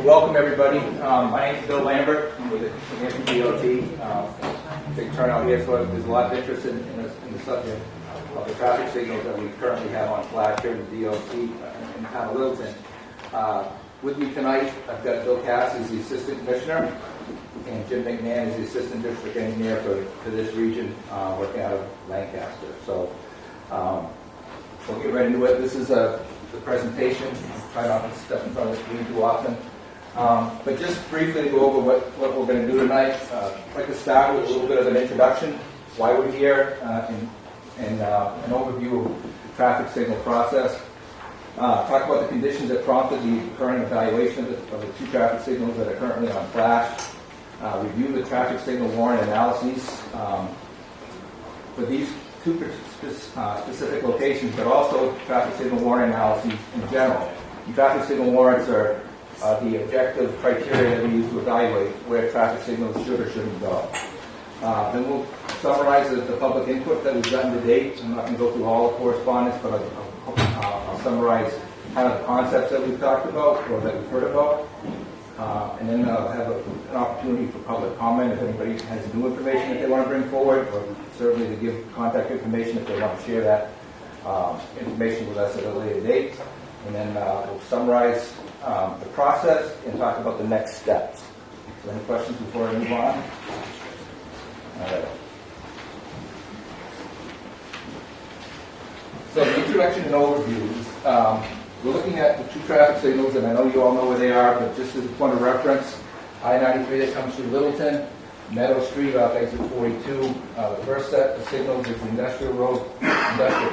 welcome everybody. My name is Bill Lambert. I'm with the Hampton DOT. Big turnout here, so there's a lot of interest in the subject of the traffic signals that we currently have on flash here in the DOT in the town of Littleton. With me tonight, I've got Bill Cass, who's the Assistant Commissioner, and Jim McMahon is the Assistant District Engineer for this region, working out of Lancaster. So we'll get right into it. This is the presentation. Try not to step in front of the screen too often. But just briefly to go over what we're going to do tonight, I'd like to start with a little bit of an introduction, why we're here, and an overview of the traffic signal process. Talk about the conditions that prompted the current evaluation of the two traffic signals that are currently on flash. Review the traffic signal warrant analyses for these two specific locations, but also traffic signal warrant analyses in general. The traffic signal warrants are the objective criteria that we use to evaluate where traffic signals should or shouldn't go. Then we'll summarize the public input that we've gotten to date. I'm not going to go through all the correspondence, but I'll summarize kind of the concepts that we've talked about or that we've heard about. And then I'll have an opportunity for public comment if anybody has new information that they want to bring forward, or certainly to give contact information if they want to share that information with us at a later date. And then we'll summarize the process and talk about the next steps. So any questions before I move on? All right. So the introduction and overviews. We're looking at the two traffic signals, and I know you all know where they are, but just as a point of reference, I-93 that comes through Littleton, Meadow Street off exit 42. The first set of signals is the Industrial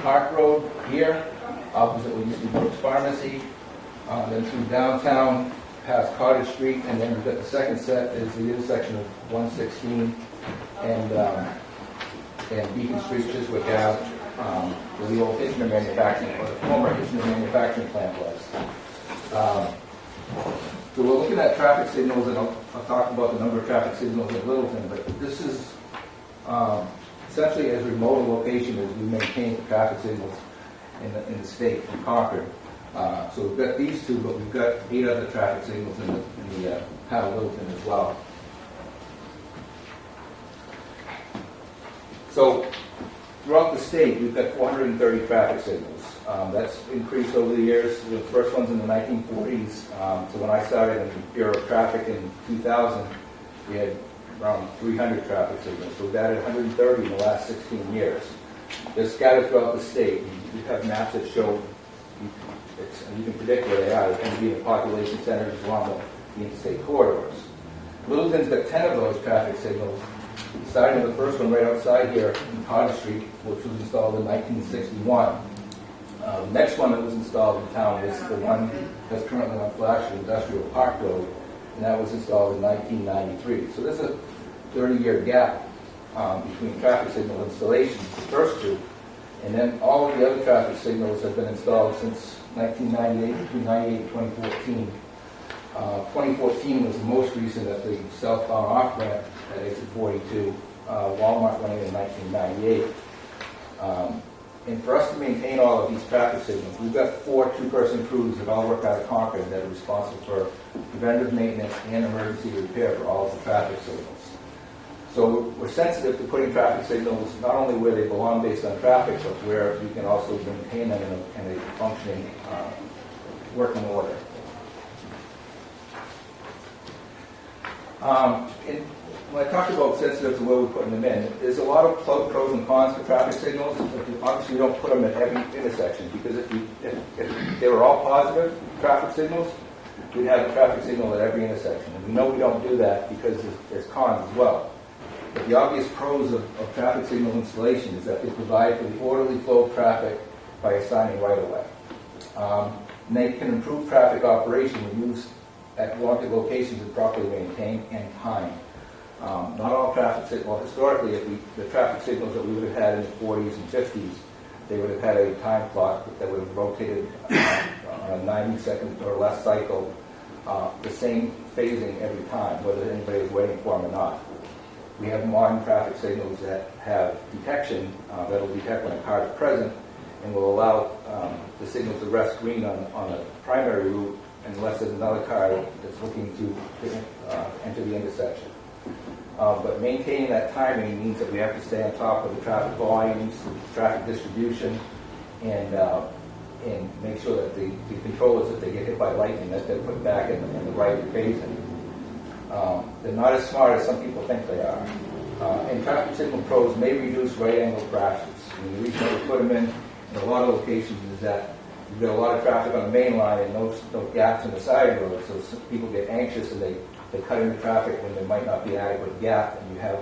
Park Road here, opposite what used to be Brooks Pharmacy, then through downtown, past Cottage Street, and then we've got the second set is the intersection of 116 and Beacon Street, Chiswick Ave, where the old Hitchner manufacturing, or the former Hitchner manufacturing plant was. So we're looking at traffic signals, and I'll talk about the number of traffic signals in Littleton, but this is essentially as remote a location as we maintain the traffic signals in the state, in Concord. So we've got these two, but we've got 8 other traffic signals in the town of Littleton as well. So throughout the state, we've got 430 traffic signals. That's increased over the years. The first one's in the 1940s. So when I started in the Bureau of Traffic in 2000, we had around 300 traffic signals. So we've added 130 in the last 16 years. They're scattered throughout the state. We have maps that show, and you can predict where they are. They tend to be in the population centers along the interstate corridors. Littleton's got 10 of those traffic signals. Starting with the first one right outside here in Cottage Street, which was installed in 1961. The next one that was installed in town is the one that's currently on flash, the Industrial Park Road, and that was installed in 1993. So there's a 30-year gap between traffic signal installations, the first two, and then all of the other traffic signals have been installed since 1998, between 98 and 2014. 2014 was the most recent at the southbound off-ramp at exit 42. Walmart went in 1998. And for us to maintain all of these traffic signals, we've got 4 two-person crews that all work out of Concord that are responsible for preventative maintenance and emergency repair for all of the traffic signals. So we're sensitive to putting traffic signals not only where they belong based on traffic, but where we can also maintain them in a functioning working order. And when I talked about sensitive to where we're putting them in, there's a lot of pros and cons for traffic signals. Obviously, we don't put them at every intersection, because if they were all positive traffic signals, we'd have a traffic signal at every intersection. And we know we don't do that because there's cons as well. But the obvious pros of traffic signal installation is that they provide for the orderly flow of traffic by assigning right-of-way. And they can improve traffic operation when used at wanted locations and properly maintained and timed. Not all traffic signals, well, historically, the traffic signals that we would have had in the 40s and 50s, they would have had a time clock that would have rotated on a 90-second or less cycle, the same phasing every time, whether anybody was waiting for them or not. We have modern traffic signals that have detection that will detect when a car is present and will allow the signals to rest green on the primary route unless there's another car that's looking to enter the intersection. But maintaining that timing means that we have to stay on top of the traffic volumes, traffic distribution, and make sure that the controllers, if they get hit by lightning, that they're put back in the right phasing. They're not as smart as some people think they are. And traffic signal pros may reduce right-angle crashes. And the reason that we put them in a lot of locations is that you've got a lot of traffic on the main line and no gaps in the side roads, so some people get anxious and they cut into traffic when there might not be adequate gap, and you have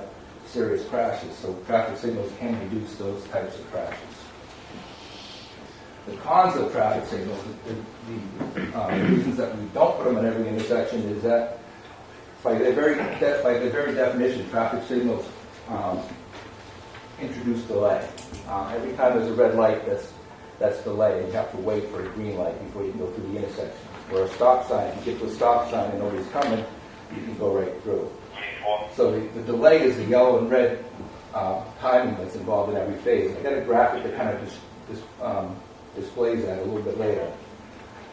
serious crashes. So traffic signals can reduce those types of crashes. The cons of traffic signals, the reasons that we don't put them in every intersection, is that by their very definition, traffic signals introduce delay. Every time there's a red light, that's delay, and you have to wait for a green light before you can go through the intersection. Where a stop sign, if you get to a stop sign and nobody's coming, you can go right through. So the delay is the yellow and red timing that's involved in every phase. I got a graphic that kind of displays that a little bit later.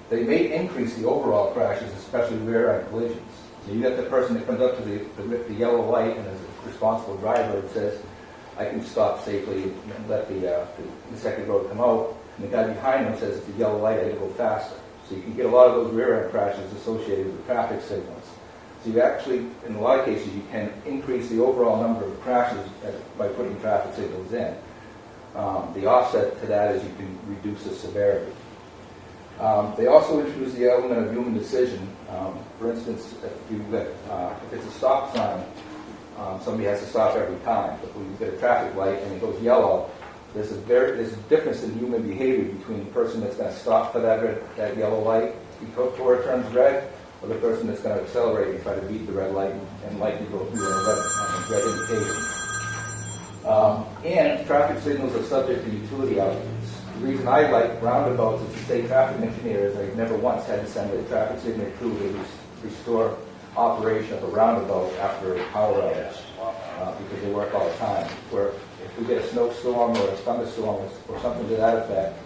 They may increase the overall crashes, especially rear-end collisions. So you got the person that comes up to the yellow light and is a responsible driver and says, I can stop safely and let the second road come out. And the guy behind him says, it's a yellow light, I got to go faster. So you can get a lot of those rear-end crashes associated with traffic signals. So you actually, in a lot of cases, you can increase the overall number of crashes by putting traffic signals in. The offset to that is you can reduce the severity. They also introduce the element of human decision. For instance, if it's a stop sign, somebody has to stop every time. But when you get a traffic light and it goes yellow, there's a difference in human behavior between the person that's going to stop for that yellow light before it turns red, or the person that's going to accelerate and try to beat the red light and likely go through a red indication. And traffic signals are subject to utility outages. The reason I like roundabouts as a state traffic engineer is I've never once had to send a traffic signal crew to restore operation of a roundabout after a power outage because they work all the time. Where if we get a snowstorm or a thunderstorm or something to that effect,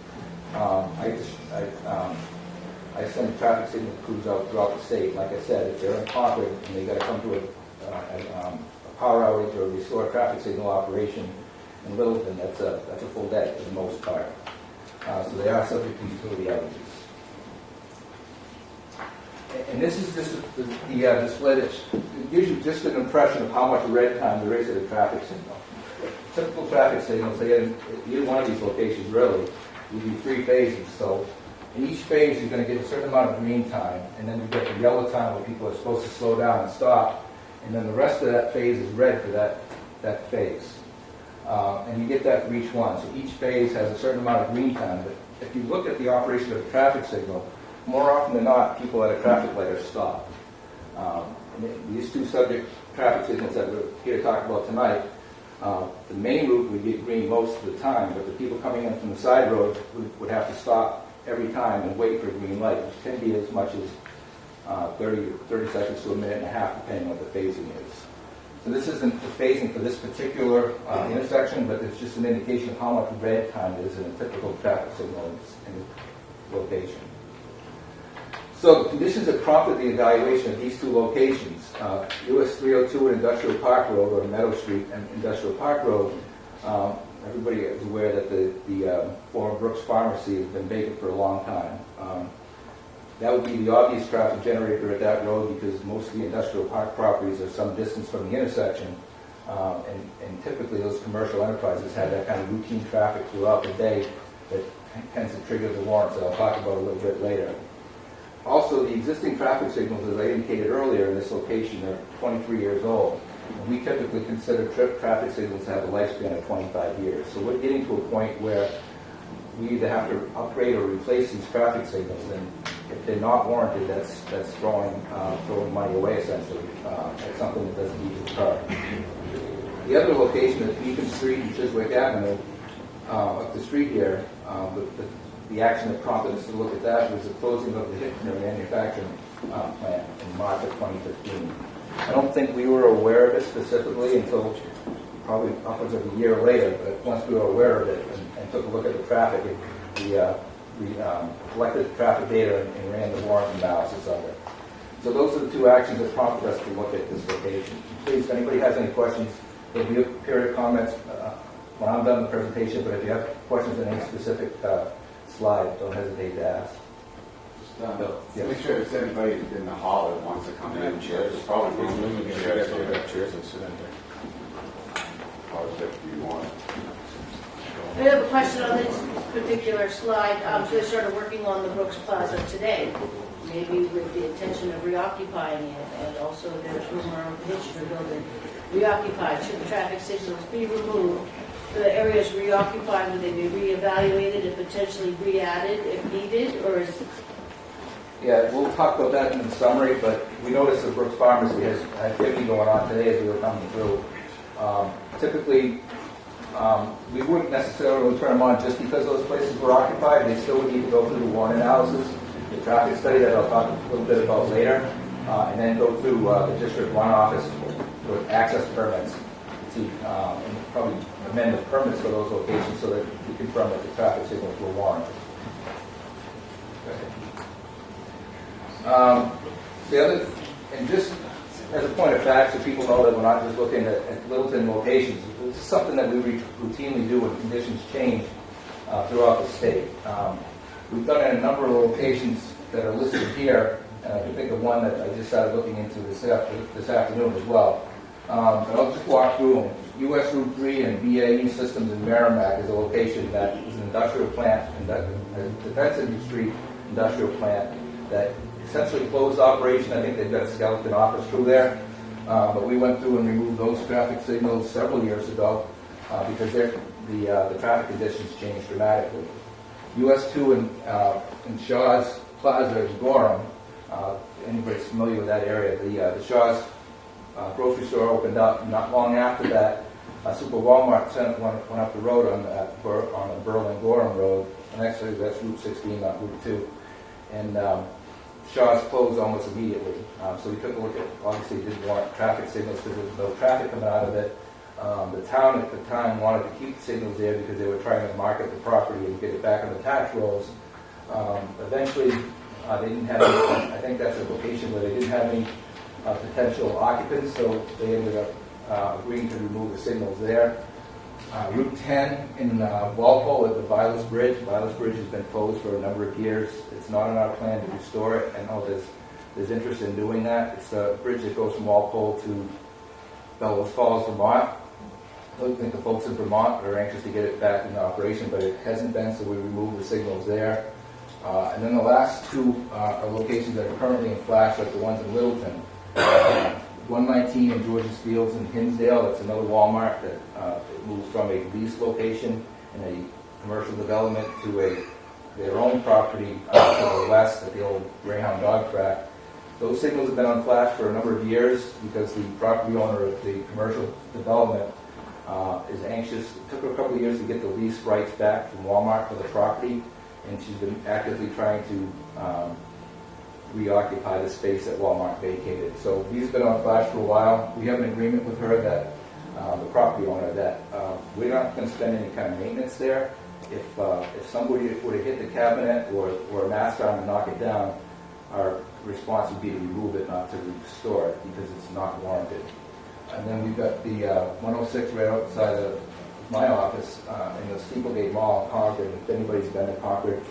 I send traffic signal crews out throughout the state. Like I said, if they're in Concord and they got to come to a power outage or restore traffic signal operation in Littleton, that's a full day for the most part. So they are subject to utility outages. And this is just the display that gives you just an impression of how much red time there is at a traffic signal. Typical traffic signals, either one of these locations really, would be 3 phases. So in each phase, you're going to get a certain amount of green time, and then you get the yellow time where people are supposed to slow down and stop, and then the rest of that phase is red for that phase. And you get that for each one. So each phase has a certain amount of green time. But if you look at the operation of a traffic signal, more often than not, people at a traffic light are stopped. These two subject traffic signals that we're here to talk about tonight, the main route would get green most of the time, but the people coming in from the side road would have to stop every time and wait for a green light, which can be as much as 30 seconds to a minute and a half, depending on what the phasing is. So this isn't the phasing for this particular intersection, but it's just an indication of how much red time there is in a typical traffic signal in the location. So the conditions that prompted the evaluation of these two locations, US 302 and Industrial Park Road, or Meadow Street and Industrial Park Road, everybody is aware that the former Brooks Pharmacy has been vacant for a long time. That would be the obvious traffic generator at that road because most of the industrial park properties are some distance from the intersection, and typically those commercial enterprises have that kind of routine traffic throughout the day that tends to trigger the warrants that I'll talk about a little bit later. Also, the existing traffic signals, as I indicated earlier in this location, are 23 years old. And we typically consider traffic signals to have a lifespan of 25 years. So we're getting to a point where we either have to upgrade or replace these traffic signals, and if they're not warranted, that's throwing money away essentially. It's something that doesn't need to occur. The other location is Beacon Street and Chiswick Avenue, up the street here. The action that prompted us to look at that was the closing of the Hickner manufacturing plant in March of 2015. I don't think we were aware of it specifically until probably upwards of a year later, but once we were aware of it and took a look at the traffic, the collected traffic data and ran the warrant analysis of it. So those are the two actions that prompted us to look at this location. Please, if anybody has any questions, there'll be a period of comments when I'm done the presentation, but if you have questions on any specific slide, don't hesitate to ask. Just make sure if there's anybody in the hall that wants to come in. Chairs, there's probably chairs, so we got chairs and sit in there. How is it you want? I have a question on this particular slide. So they started working on the Brooks Plaza today, maybe with the intention of reoccupying it, and also there's rumor of the Hitchner building reoccupied. Should the traffic signals be removed? The areas reoccupied, would they be reevaluated and potentially re-added if needed, or is? Yeah, we'll talk about that in the summary, but we noticed at Brooks Farmers we had activity going on today as we were coming through. Typically, we wouldn't necessarily turn them on just because those places were occupied. They still would need to go through the warrant analysis, the traffic study that I'll talk a little bit about later, and then go through the District 1 office for access permits to and probably amend the permits for those locations so that we confirm that the traffic signals were warranted. The other, and just as a point of fact, so people know that we're not just looking at Littleton locations. It's something that we routinely do when conditions change throughout the state. We've done it in a number of locations that are listed here, and I can think of one that I just started looking into this afternoon as well. But I'll just walk through them. US Route 3 and BAE Systems in Merrimack is a location that is an industrial plant, the Benson Street industrial plant that essentially closed operation. I think they've got a skeleton office crew there. But we went through and removed those traffic signals several years ago because the traffic conditions changed dramatically. US 2 in Shaw's Plaza in Gorham. Anybody's familiar with that area? The Shaw's grocery store opened up. Not long after that, Super Walmart went up the road on the Berlin-Gorham Road, and actually that's Route 16, not Route 2. And Shaw's closed almost immediately. So we took a look at, obviously didn't want traffic signals because there was no traffic coming out of it. The town at the time wanted to keep the signals there because they were trying to market the property and get it back on the tax rolls. Eventually, they didn't have any, I think that's a location where they didn't have any potential occupants, so they ended up agreeing to remove the signals there. Route 10 in Walpole at the Vilas Bridge. Vilas Bridge has been closed for a number of years. It's not on our plan to restore it. I know there's interest in doing that. It's a bridge that goes from Walpole to Bellows Falls, Vermont. I don't think the folks in Vermont are anxious to get it back into operation, but it hasn't been, so we removed the signals there. And then the last two are locations that are currently in flash, like the ones in Littleton. 119 in George's Fields in Hinsdale. That's another Walmart that moved from a lease location in a commercial development to their own property to the west at the old Greyhound dog track. Those signals have been on flash for a number of years because the property owner of the commercial development is anxious. It took her a couple of years to get the lease rights back from Walmart for the property, and she's been actively trying to reoccupy the space that Walmart vacated. So these have been on flash for a while. We have an agreement with her that the property owner that we're not going to spend any kind of maintenance there. If somebody were to hit the cabinet or a mast arm and knock it down, our response would be to remove it, not to restore it, because it's not warranted. And then we've got the 106 right outside of my office in the Steeplegate Mall in Concord. If anybody's been to Concord,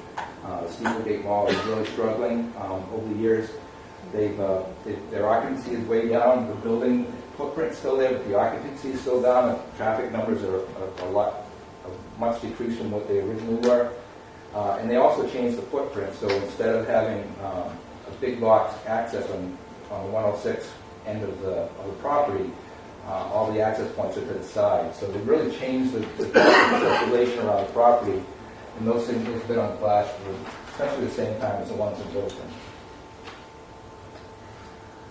the Steeplegate Mall is really struggling. Over the years, their occupancy is way down. The building footprint's still there, but the occupancy is still down. The traffic numbers are much decreased from what they originally were. And they also changed the footprint. So instead of having a big box access on the 106 end of the property, all the access points are to the side. So they really changed the circulation around the property, and those things have been on flash for essentially the same time as the ones in Littleton.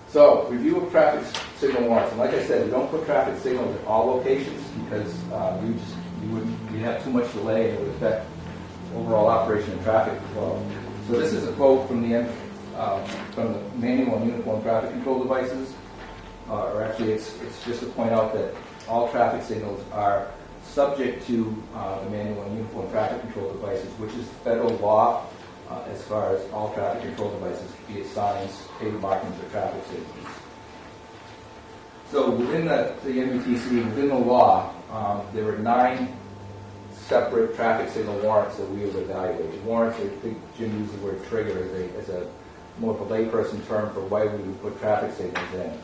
So, review of traffic signal warrants. And like I said, we don't put traffic signals at all locations because you have too much delay and it would affect overall operation and traffic flow. So this is a quote from the Manual on Uniform Traffic Control Devices. Or actually, it's just to point out that all traffic signals are subject to the manual and uniform traffic control devices, which is federal law as far as all traffic control devices, be it signs, paved markings, or traffic signals. So within the MUTC, within the law, there were 9 separate traffic signal warrants that we would evaluate. Warrants, I think Jim used the word trigger as a more of a layperson term for why we would put traffic signals in.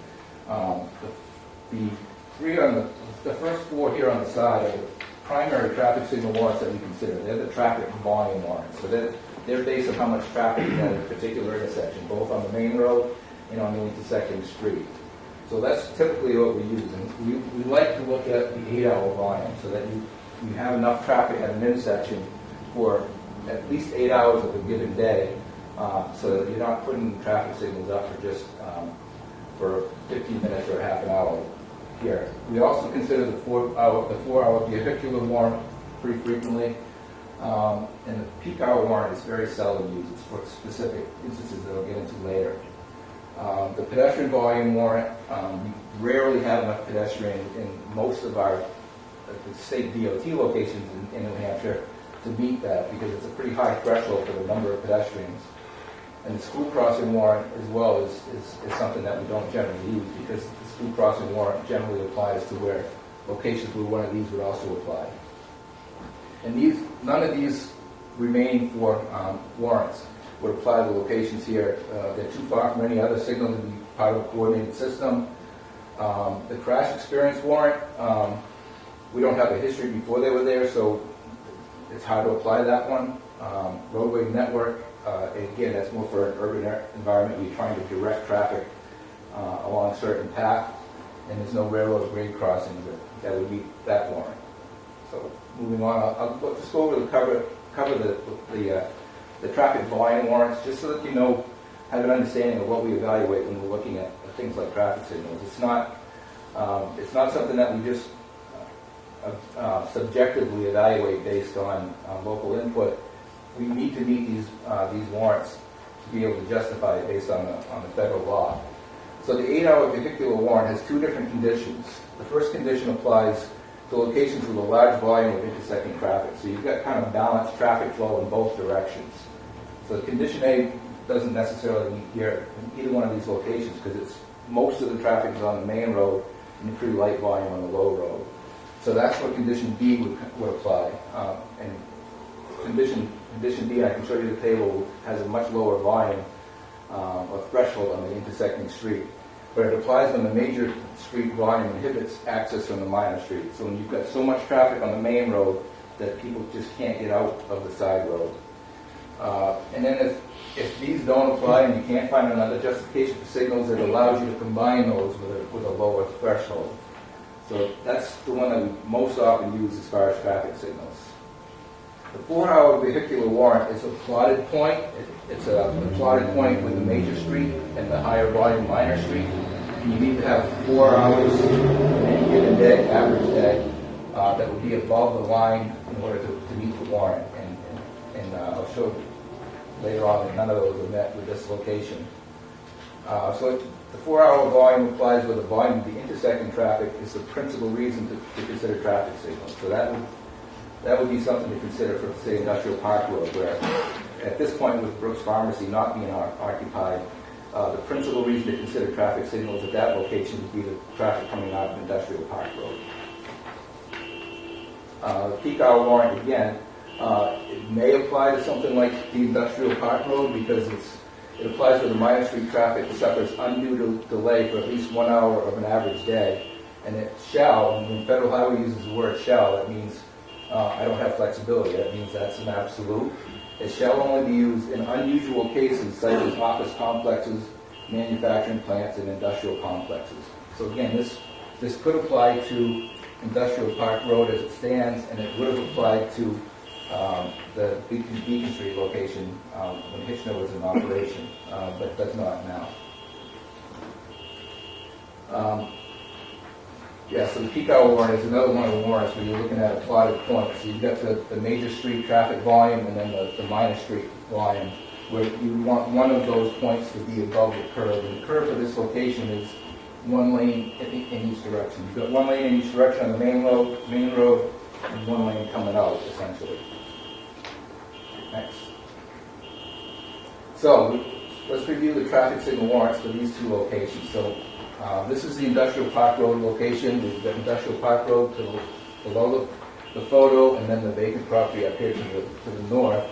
The three on the first 4 here on the side are the primary traffic signal warrants that we consider. They're the traffic volume warrants. So they're based on how much traffic is at a particular intersection, both on the main road and on the intersecting street. So that's typically what we use. And we like to look at the 8-hour volume so that you have enough traffic at an intersection for at least 8 hours of a given day, so that you're not putting traffic signals up for just for 15 minutes or half an hour here. We also consider the 4-hour vehicular warrant pretty frequently, and the peak hour warrant is very seldom used. It's for specific instances that I'll get into later. The pedestrian volume warrant, we rarely have enough pedestrians in most of our state DOT locations in New Hampshire to meet that, because it's a pretty high threshold for the number of pedestrians. And the school crossing warrant as well is something that we don't generally use, because the school crossing warrant generally applies to where locations where one of these would also apply. And none of these remaining 4 warrants would apply to locations here. They're too far from any other signal to be part of a coordinated system. The crash experience warrant, we don't have a history before they were there, so it's hard to apply that one. Roadway network, again, that's more for an urban environment where you're trying to direct traffic along a certain path, and there's no railroad grade crossings that would meet that warrant. So moving on, I'll just go over cover the traffic volume warrants, just so that you know, have an understanding of what we evaluate when we're looking at things like traffic signals. It's not something that we just subjectively evaluate based on local input. We need to meet these warrants to be able to justify it based on the federal law. So the 8-hour vehicular warrant has 2 different conditions. The first condition applies to locations with a large volume of intersecting traffic. So you've got kind of balanced traffic flow in both directions. So condition A doesn't necessarily meet here in either one of these locations, because most of the traffic is on the main road and pretty light volume on the low road. So that's what condition B would apply. And condition B, I can show you the table, has a much lower volume or threshold on the intersecting street. But it applies when the major street volume inhibits access from the minor street. So when you've got so much traffic on the main road that people just can't get out of the side road. And then if these don't apply and you can't find another justification for signals, it allows you to combine those with a lower threshold. So that's the one that we most often use as far as traffic signals. The 4-hour vehicular warrant is a plotted point. It's a plotted point with the major street and the higher volume minor street. And you need to have 4 hours in any given day, average day, that would be above the line in order to meet the warrant. And I'll show later on that none of those are met with this location. So the 4-hour volume applies where the volume of the intersecting traffic is the principal reason to consider traffic signals. So that would be something to consider for, say, Industrial Park Road, where at this point with Brooks Pharmacy not being occupied, the principal reason to consider traffic signals at that location would be the traffic coming out of Industrial Park Road. The peak hour warrant, again, it may apply to something like the Industrial Park Road, because it applies where the minor street traffic suffers undue delay for at least 1 hour of an average day. And it shall, when Federal Highway uses the word shall, that means I don't have flexibility. That means that's an absolute. It shall only be used in unusual cases such as office complexes, manufacturing plants, and industrial complexes. So again, this could apply to Industrial Park Road as it stands, and it would have applied to the Beacon Street location when Hitchner was in operation, but does not now. So the peak hour warrant is another one of the warrants where you're looking at a plotted point. So you've got the major street traffic volume and then the minor street volume, where you want one of those points to be above the curve. And the curve for this location is 1 lane in each direction. You've got 1 lane in each direction on the main road, and one lane coming out, essentially. Next. So, let's review the traffic signal warrants for these two locations. So, this is the Industrial Park Road location. We've got Industrial Park Road below the photo, and then the vacant property up here to the north.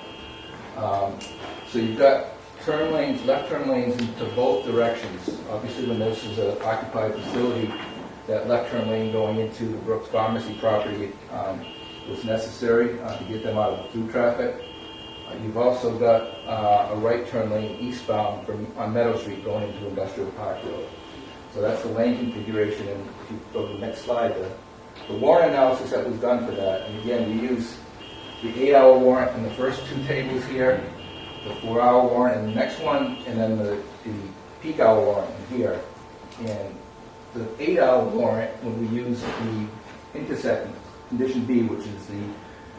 So you've got turn lanes, left turn lanes into both directions. Obviously, when this is an occupied facility, that left turn lane going into the Brooks Pharmacy property was necessary to get them out of the through traffic. You've also got a right turn lane eastbound on Meadow Street going into Industrial Park Road. So that's the lane configuration. And if you go to the next slide, the warrant analysis that was done for that, and again, we use the 8-hour warrant in the first two tables here, the 4-hour warrant in the next one, and then the peak hour warrant in here. And the 8-hour warrant, when we use the intersecting, condition B, which is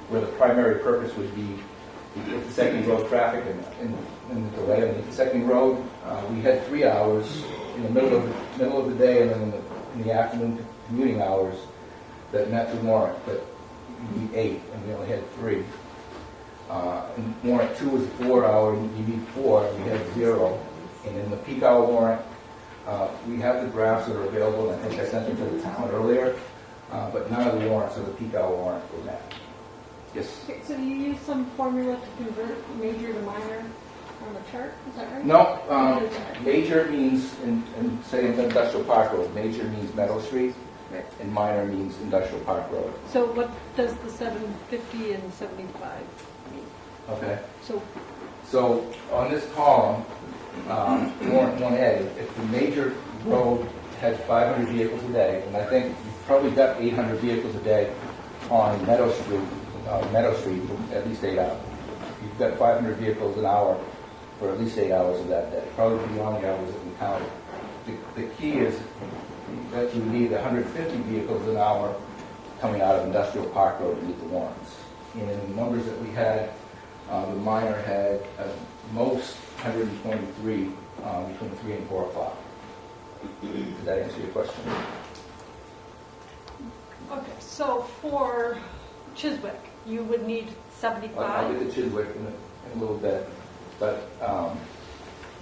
where the primary purpose would be the intersecting road traffic and the delay on the intersecting road, we had 3 hours in the middle of the day and then in the afternoon commuting hours that met the warrant, but you need 8 and we only had 3. And warrant 2 was a 4-hour, you need 4, and we had 0. And in the peak hour warrant, we have the graphs that are available, and I think I sent them to the town earlier, but none of the warrants of the peak hour warrant were met. Yes? Okay, so you use some formula to convert major to minor on the chart, is that right? No, major means, say in Industrial Park Road, major means Meadow Street, Right. and minor means Industrial Park Road. So what does the 750 and 75 mean? Okay. So So on this column, warrant 1A, if the major road had 500 vehicles a day, and I think you've probably got 800 vehicles a day on Meadow Street for at least 8 hours. You've got 500 vehicles an hour for at least 8 hours of that day, probably beyond the hours that we counted. The key is that you need 150 vehicles an hour coming out of Industrial Park Road to meet the warrants. And in the numbers that we had, the minor had at most 123 between 3 and 4 o'clock. Did that answer your question? okay, so for Chiswick, you would need I'll 75. get to Chiswick in a little bit, but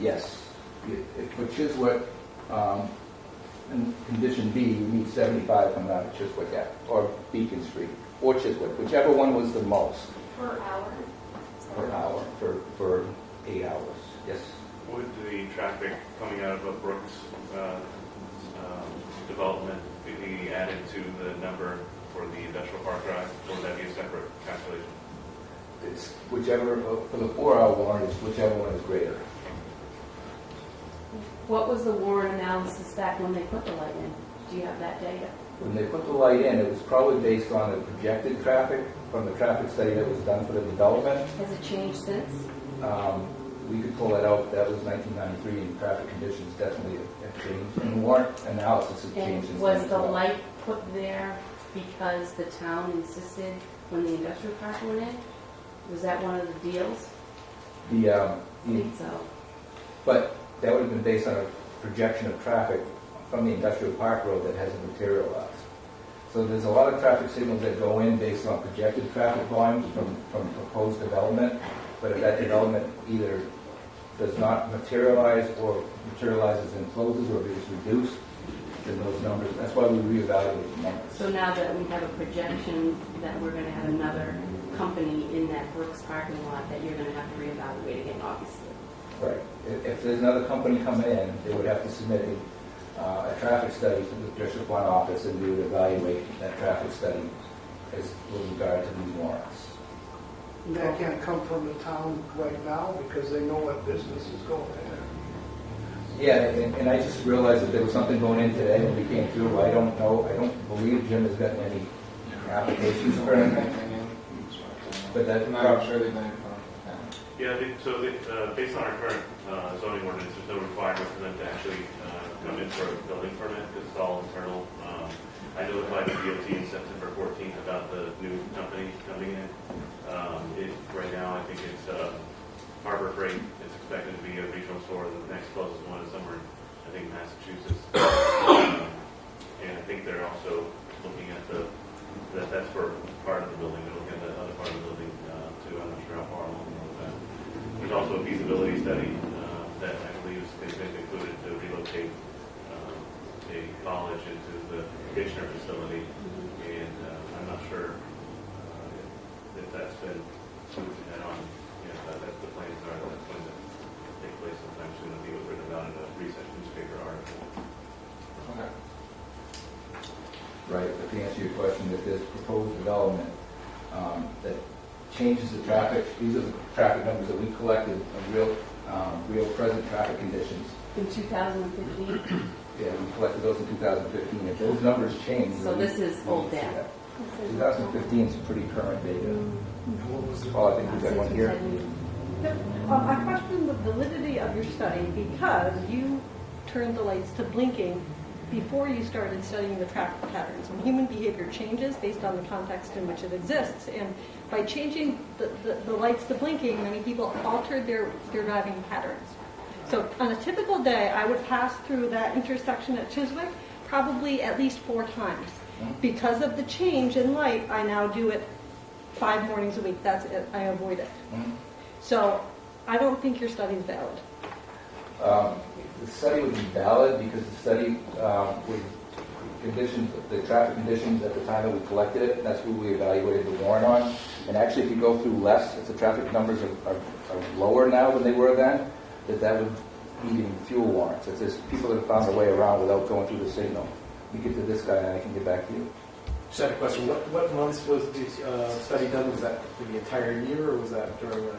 yes, for Chiswick, in condition B, you need 75 coming out of Chiswick or Beacon Street, or Chiswick, whichever one was the most Per hour. per hour for 8 hours. Yes. Would the traffic coming out of a Brooks development be added to the number for the industrial park drive, or would that be a separate calculation? It's whichever, for the 4-hour warrant, it's whichever one is greater. What was the warrant analysis back when they put the light in? Do you have that data? When they put the light in, it was probably based on the projected traffic from the traffic study that was done for the development. Has it changed since? We could pull that out. That was 1993, and traffic conditions definitely have changed. And warrant analysis has changed. And since was then the as well. light put there because the town insisted when the industrial park went in? Was that one of the deals? I I think so. but that would have been based on a projection of traffic from the industrial park road that hasn't materialized. So there's a lot of traffic signals that go in based on projected traffic volumes from proposed development, but if that development either does not materialize or materializes and closes or is reduced, then those numbers, that's why we reevaluate the numbers. So now that we have a projection that we're going to have another company in that Brooks parking lot, that you're going to have to reevaluate again, obviously. Right. If there's another company coming in, they would have to submit a traffic study to the District 1 office, and we would evaluate that traffic study as with regard to these warrants. That can't come from the town right now because they know what business is going in. Yeah, and I just realized that there was something going in today when we came through. I don't know, I don't believe Jim has gotten any applications for anything. But that, I'm not sure they've been. Yeah, based on our current zoning ordinance, there's no requirement for them to actually come in for a building permit because it's all internal. I notified the DOT in September 14th about the new company coming in. Right now, I think it's Harbor Freight. It's expected to be a regional store. The next closest one is somewhere, I think, Massachusetts. And I think they're also looking at the that's for part of the building. They're looking at the other part of the building too. I'm not sure how far along that. There's also a feasibility study that I believe has been included to relocate a college into the Kitchener facility, and I'm not sure if that's been moved ahead on. That's the plans are. That's going to take place sometime soon. I think it was written about in a recent newspaper article. Okay. Right, but to answer your question, if there's proposed development that changes the traffic, these are the traffic numbers that we collected of real present traffic conditions. In 2015, Yeah, we collected those in 2015. If those numbers change. so then this is we old see data. that. 2015 is pretty current data. Oh, I think we've got one here. I question the validity of your study because you turned the lights to blinking before you started studying the traffic patterns. And human behavior changes based on the context in which it exists. And by changing the lights to blinking, many people altered their driving patterns. So on a typical day, I would pass through that intersection at Chiswick probably at least 4 times. Because of the change in light, I now do it 5 mornings a week. That's it. I avoid it. So I don't think your study is valid. The study would be valid because the study was conditions, the traffic conditions at the time that we collected it. That's what we evaluated the warrant on. And actually, if you go through less, if the traffic numbers are lower now than they were then, that would be in fuel warrants. If there's people that have found their way around without going through the signal. You get to this guy and I can get back to you. Just had a question. What months was the study done? Was that for the entire year, or was that during a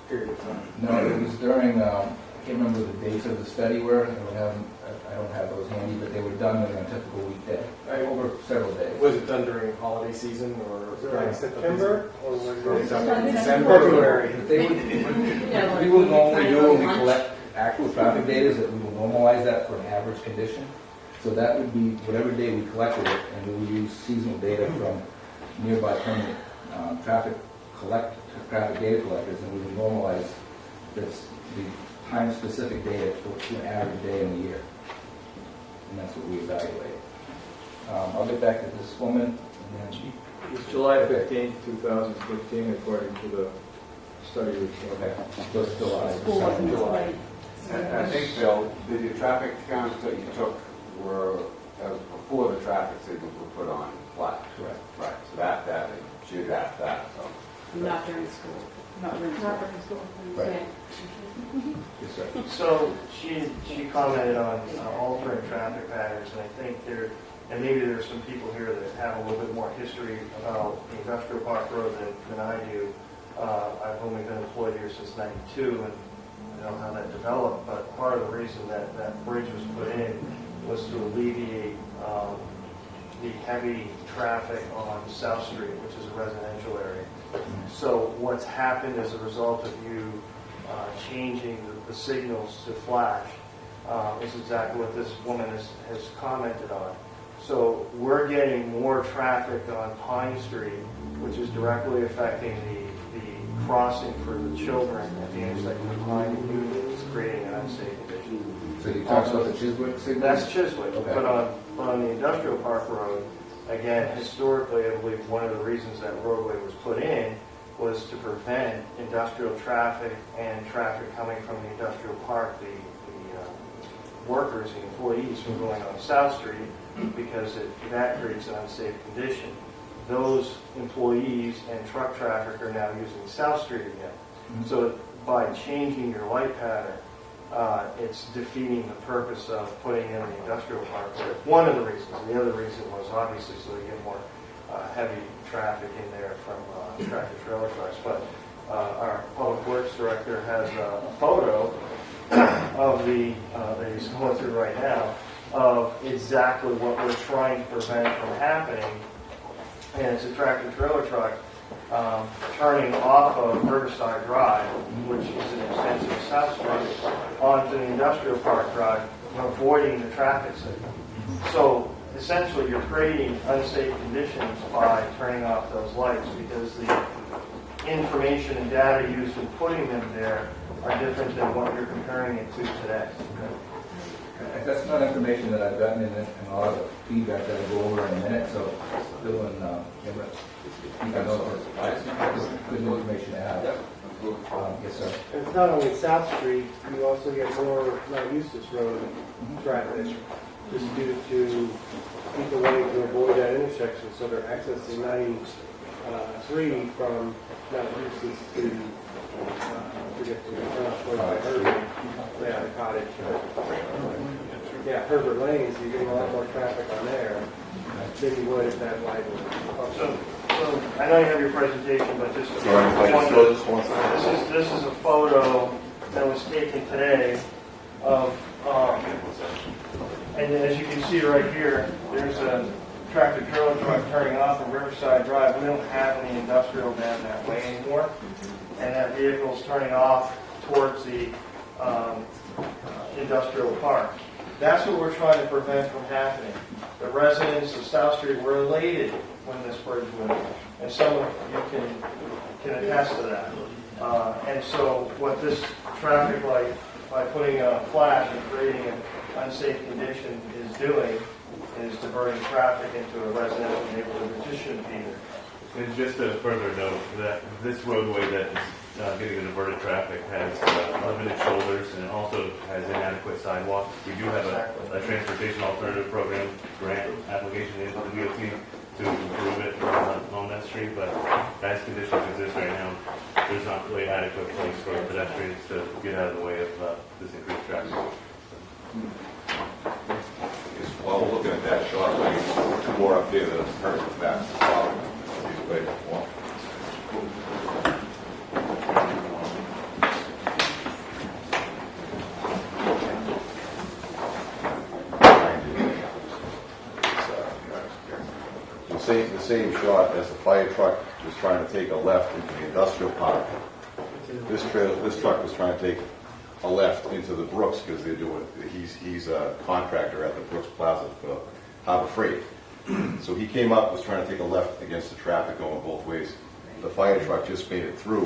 period of time? No, it was during, I can't remember the dates of the study were. I don't have those handy, but they were done during a typical weekday, over several days. Was it done during holiday season, or During September, or was it December? February? What we will normally do when we collect actual traffic data is that we will normalize that for an average condition. So that would be whatever day we collected it, and we will use seasonal data from nearby permanent traffic data collectors, and we will normalize the time-specific data to an average day in the year. And that's what we evaluate. I'll get back to this woman. And then It's July 15, 2015, according to the study report. okay, goes to July. School wasn't July. And I think, Bill, the traffic counts that you took were before the traffic signals were put on flash. Correct. Right, so that should have that, so. not during school. Not during school. Right. Yeah. Yes, sir. So she commented on altering traffic patterns, and I think and maybe there's some people here that have a little bit more history about the Industrial Park Road than I do. I've only been employed here since '92, and I don't know how that developed, but part of the reason that bridge was put in was to alleviate the heavy traffic on South Street, which is a residential area. So what's happened as a result of you changing the signals to flash is exactly what this woman has commented on. So we're getting more traffic on Pine Street, which is directly affecting the crossing for the children at the intersection of Pine and Union. It's creating an unsafe condition. So you talked about the Chiswick signal? That's Chiswick, Okay. but on the Industrial Park Road, again, historically, I believe one of the reasons that roadway was put in was to prevent industrial traffic and traffic coming from the industrial park, the workers, the employees from going on South Street, because that creates an unsafe condition. Those employees and truck traffic are now using South Street again. So by changing your light pattern, it's defeating the purpose of putting in the industrial park. One of the reasons. The other reason was obviously so they get more heavy traffic in there from tractor trailer trucks. But our public works director has a photo of that he's going through right now of exactly what we're trying to prevent from happening. And it's a tractor trailer truck turning off of Riverside Drive, which is an extension of South Street, onto the Industrial Park Drive, avoiding the traffic signal. So essentially you're creating unsafe conditions by turning off those lights because the information and data used in putting them there are different than what you're comparing it to today. That's not information that I've gotten in a lot of the feedback that I'll go over in a minute, so Bill and I know it's good information to have. Yes, sir. And it's not only South Street, you also get more Eustis Road traffic, just due to people wanting to avoid that intersection, so they're accessing 93 from Mount Eustis to, I forget the Cottage. Yeah, Herbert Lane, so you're getting a lot more traffic on there than you would if that light was. So I know you have your presentation, but just this is a photo that was taken today of, and as you can see right here, there's a tractor trailer truck turning off of Riverside Drive. We don't have any industrial down that way anymore, and that vehicle is turning off towards the industrial park. That's what we're trying to prevent from happening. The residents of South Street were elated when this bridge went in, and some of you can attest to that. And so what this traffic light, by putting a flash and creating an unsafe condition, is doing is diverting traffic into a residential neighborhood that just shouldn't be there. And just a further note that this roadway that is getting the diverted traffic has limited shoulders and it also has inadequate sidewalks. We do have a transportation alternative program grant application into the DOT to improve it on that street, but as conditions exist right now, there's not really adequate place for pedestrians to get out of the way of this increased traffic. While we're looking at that shot, like, two more up there that have heard of that. The same shot as the fire truck was trying to take a left into the industrial park. This truck was trying to take a left into the Brooks because they're doing. He's a contractor at the Brooks Plaza for Harbor Freight. So he came up, was trying to take a left against the traffic going both ways. The fire truck just made it through.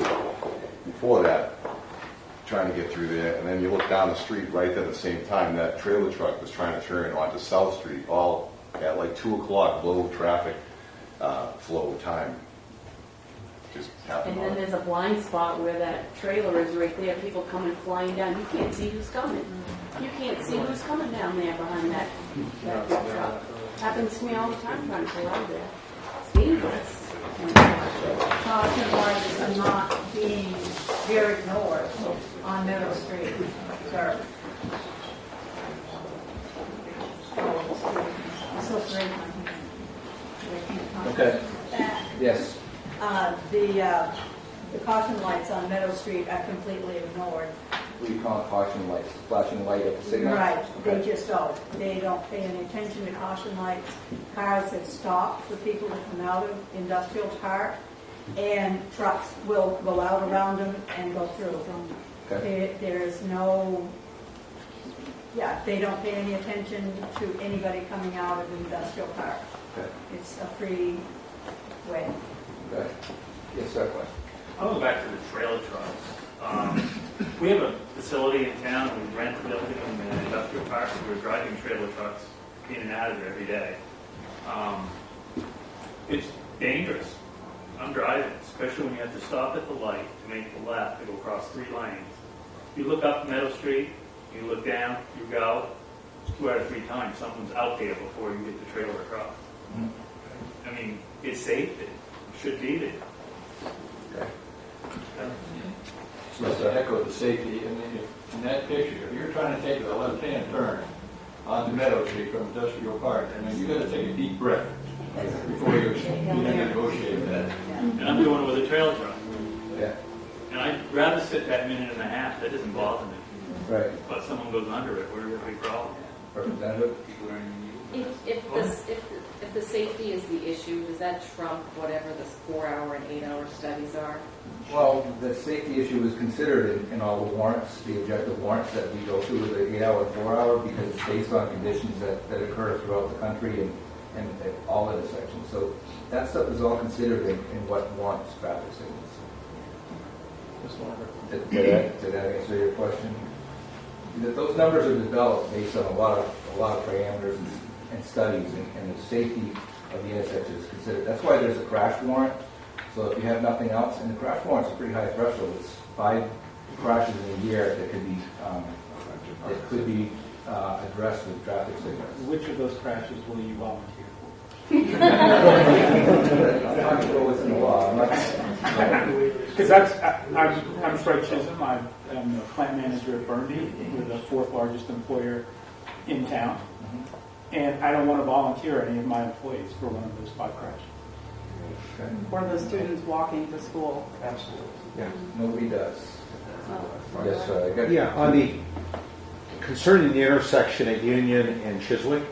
Before that, trying to get through there, and then you look down the street right at the same time, that trailer truck was trying to turn onto South Street, all at like 2 o'clock, low traffic flow time. Just happened. And then there's a blind spot where that trailer is right there, people coming flying down, you can't see who's coming. You can't see who's coming down there behind that big truck. Happens to me all the time trying to pull out there. It's dangerous. Caution lights are not being very ignored on Meadow Street, sir. So great. Okay. Yes. The caution lights on Meadow Street are completely ignored. What do you call caution lights? Flashing light at the signal? Right, Okay. they just don't. They don't pay any attention to caution lights. Cars have stopped for people to come out of industrial park, and trucks will go out around them and go through. Okay. There is no, they don't pay any attention to anybody coming out of industrial park. Okay. It's a free way. Okay. Yes, sir. Question. I'll go back to the trailer trucks. We have a facility in town, we rent a building in the industrial park, and we're driving trailer trucks in and out of there every day. It's dangerous. I'm driving, especially when you have to stop at the light to make the left to go across 3 lanes. You look up Meadow Street, you look down, you go, 2 out of 3 times someone's out there before you get the trailer across. I mean, it's safe, it should be there. Okay. Just to echo the safety, I mean, in that picture, if you're trying to take a left-hand turn onto Meadow Street from Industrial Park, I mean, you got to take a deep breath before you negotiate that. And I'm doing it with a trailer truck. Yeah. And I'd rather sit that minute and a half, that doesn't bother me. Right. But someone goes under it, we're a big problem. Representative? If the safety is the issue, does that trump whatever the 4-hour and 8-hour studies are? Well, the safety issue was considered in all the warrants, the objective warrants that we go through with the 8-hour and 4-hour, because it's based on conditions that occur throughout the country and at all intersections. So that stuff is all considered in what warrants traffic signals. Did that answer your question? that those numbers are developed based on a lot of parameters and studies, and the safety of the intersection is considered. That's why there's a crash warrant. So if you have nothing else, and the crash warrant's a pretty high threshold. It's 5 crashes in a year that could be addressed with traffic signals. Which of those crashes will you volunteer I'm not sure what's in the law. Because I'm Fred Chisholm. I'm the plant manager at Burndy. We're the 4th largest employer in town. And I don't want to volunteer any of my employees for one of those 5 crashes. Okay. Or the students walking to school. Absolutely. Yeah. Nobody does. Yes, Yeah, on the, concerning the intersection at Union and Chiswick,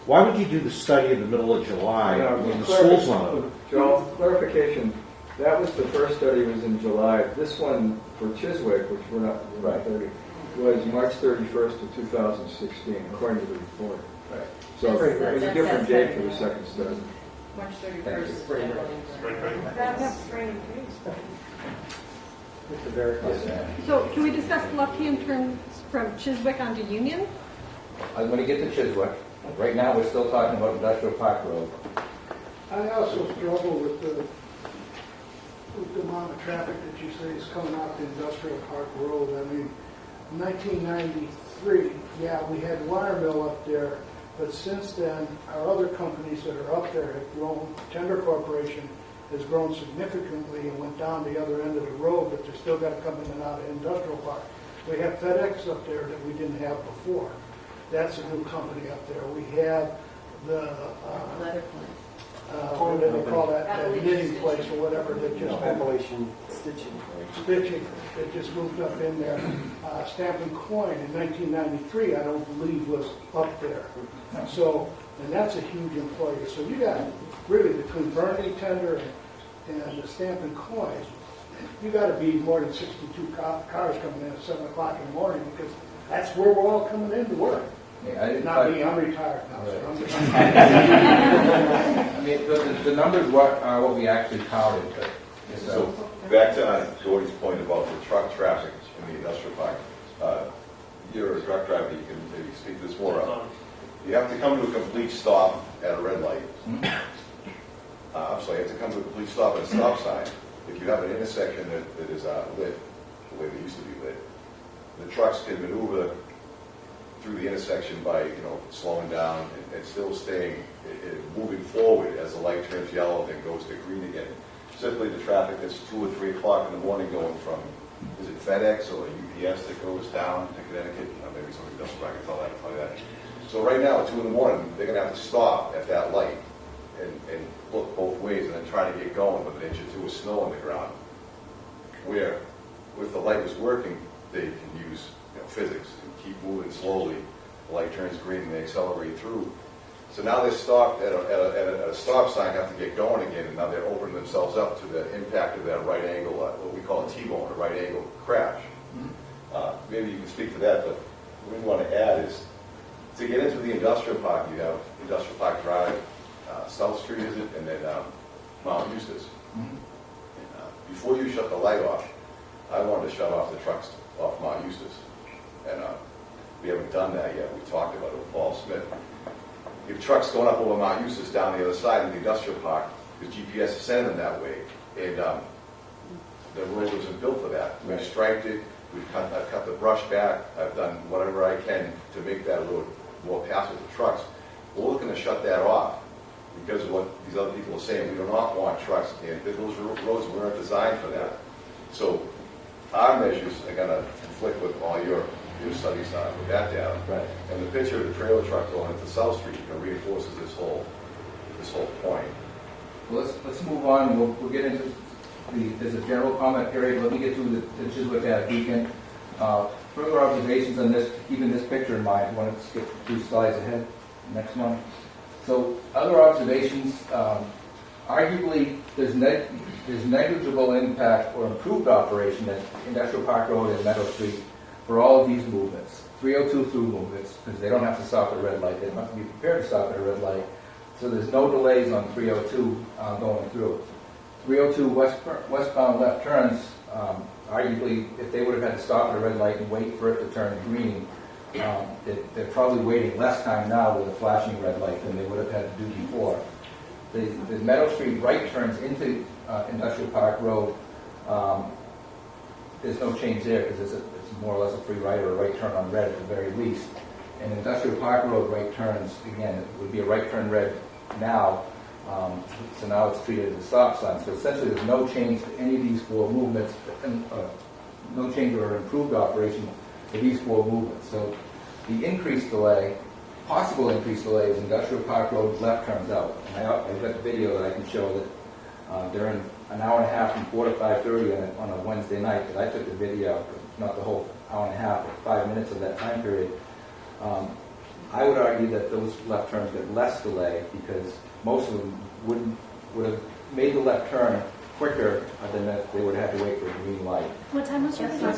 why would you do the study in the middle of July when the school's not open? Joel, clarification, that was the first study was in July. This one for Chiswick, which we're not 30, was March 31st of 2016, according to the report. Right. So it was a different date for the second study. March 31st is generally. That's spring. It's a very So can we discuss the left-hand turn from Chiswick onto Union? I'm going to get to Chiswick. Right now, we're still talking about Industrial Park Road. I also struggle with the amount of traffic that you say is coming out the Industrial Park Road. I mean, 1993, yeah, we had Watermill up there, but since then, our other companies that are up there have grown. Tender Corporation has grown significantly and went down the other end of the road, but they're still got to come in and out of Industrial Park. We have FedEx up there that we didn't have before. That's a new company up there. We have the, what do they call that, knitting place or whatever that just Appalachian stitching. that just moved up in there. Stampin' Coin in 1993, I don't believe was up there. So, and that's a huge employer. So you got really between Burndy, Tender, and the Stampin' Coin, you got to be more than 62 cars coming in at 7 o'clock in the morning because that's where we're all coming in to work. Yeah, Not me, I'm retired now. So I'm I mean, the numbers are what we actually counted. But, So back to Gordy's point about the truck traffic in the industrial park. You're a truck driver, you can maybe speak this more up. You have to come to a complete stop at a red light. I'm sorry, you have to come to a complete stop at a stop sign. If you have an intersection that is lit, the way they used to be lit, the trucks can maneuver through the intersection by, slowing down and still staying, moving forward as the light turns yellow and goes to green again. Simply the traffic that's 2 or 3 o'clock in the morning going from, is it FedEx or UPS that goes down to Connecticut? Maybe somebody else I can tell you that. So right now at 2 in the morning, they're going to have to stop at that light and look both ways and then try to get going with an inch or 2 of snow on the ground. Where, if the light was working, they can use physics and keep moving slowly. The light turns green and they accelerate through. So now they're stopped at a stop sign, have to get going again, and now they're opening themselves up to the impact of that right angle, what we call a T-bone, a right angle crash. Maybe you can speak to that, but what we want to add is, to get into the industrial park, you have Industrial Park Drive, South Street is it, and then Mount Eustis. Before you shut the light off, I wanted to shut off the trucks off Mount Eustis. And we haven't done that yet. We talked about it with Paul Smith. You have trucks going up over Mount Eustis down the other side in the industrial park, because GPS is sending them that way. And the road wasn't built for that. We've striped it. I've cut the brush back. I've done whatever I can to make that road more passable to trucks. We're looking to shut that off because of what these other people are saying. We do not want trucks, and those roads weren't designed for that. So our measures are going to conflict with all your studies with that data. Right. And the picture of the trailer truck going into South Street reinforces this whole point. Well, let's move on. We'll get into there's a general comment period. Let me get through the Chiswick Ave Beacon. Further observations on this, keeping this picture in mind. I want to skip 2 slides ahead. Next one. So other observations. Arguably, there's negligible impact or improved operation at Industrial Park Road and Meadow Street for all of these movements. 302 through movements, because they don't have to stop at a red light. They don't have to be prepared to stop at a red light. So there's no delays on 302 going through. 302 westbound left turns arguably, if they would have had to stop at a red light and wait for it to turn green, they're probably waiting less time now with a flashing red light than they would have had to do before. The Meadow Street right turns into Industrial Park Road. There's no change there because it's more or less a free right or a right turn on red at the very least. And Industrial Park Road right turns, again, it would be a right turn red now. So now it's treated as a stop sign. So essentially there's no change to any of these four movements, no change or improved operation for these four movements. So the increased delay, possible increased delay, is Industrial Park Road left turns out. And I've got the video that I can show that during an hour and a half from 4 to 5:30 on a Wednesday night, that I took the video, not the whole hour and a half, but 5 minutes of that time period. I would argue that those left turns get less delay because most of them would have made the left turn quicker than if they would have had to wait for a green light. What time was your video?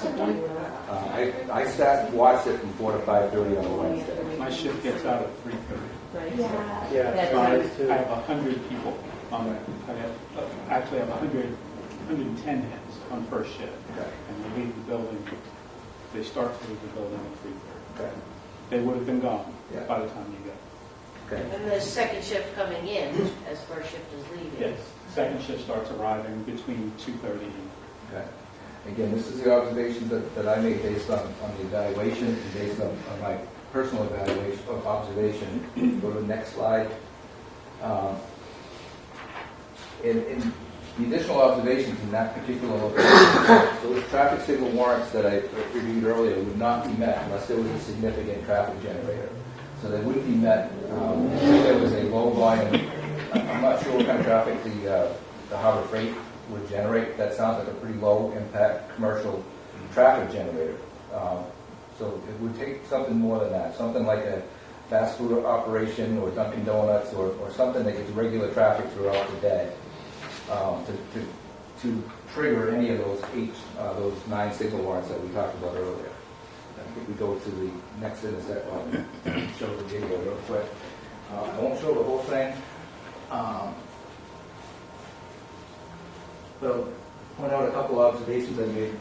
I watched it from 4 to 5:30 on a Wednesday. My shift gets out at 3:30. Yeah. So I have 100 people on that. I have 110 heads on first shift. Okay. And they leave the building, they start to leave the building at 3:30. Okay. They would have been gone Yeah. by the time you got. Okay. And the second shift coming in as first shift is leaving. Yes. Second shift starts arriving between 2:30 and Okay. Again, this is the observations that I made based on the evaluation and based on my personal evaluation of observation. Go to the next slide. In the additional observations in that particular location, those traffic signal warrants that I reviewed earlier would not be met unless there was a significant traffic generator. So they wouldn't be met if there was a low volume. I'm not sure what kind of traffic the Harbor Freight would generate. That sounds like a pretty low impact commercial traffic generator. So it would take something more than that, something like a fast food operation or Dunkin' Donuts or something that gets regular traffic throughout the day to trigger any of those 9 signal warrants that we talked about earlier. I think we go to the next intersection. Show the video real quick. I won't show the whole thing. So, point out a couple observations I made.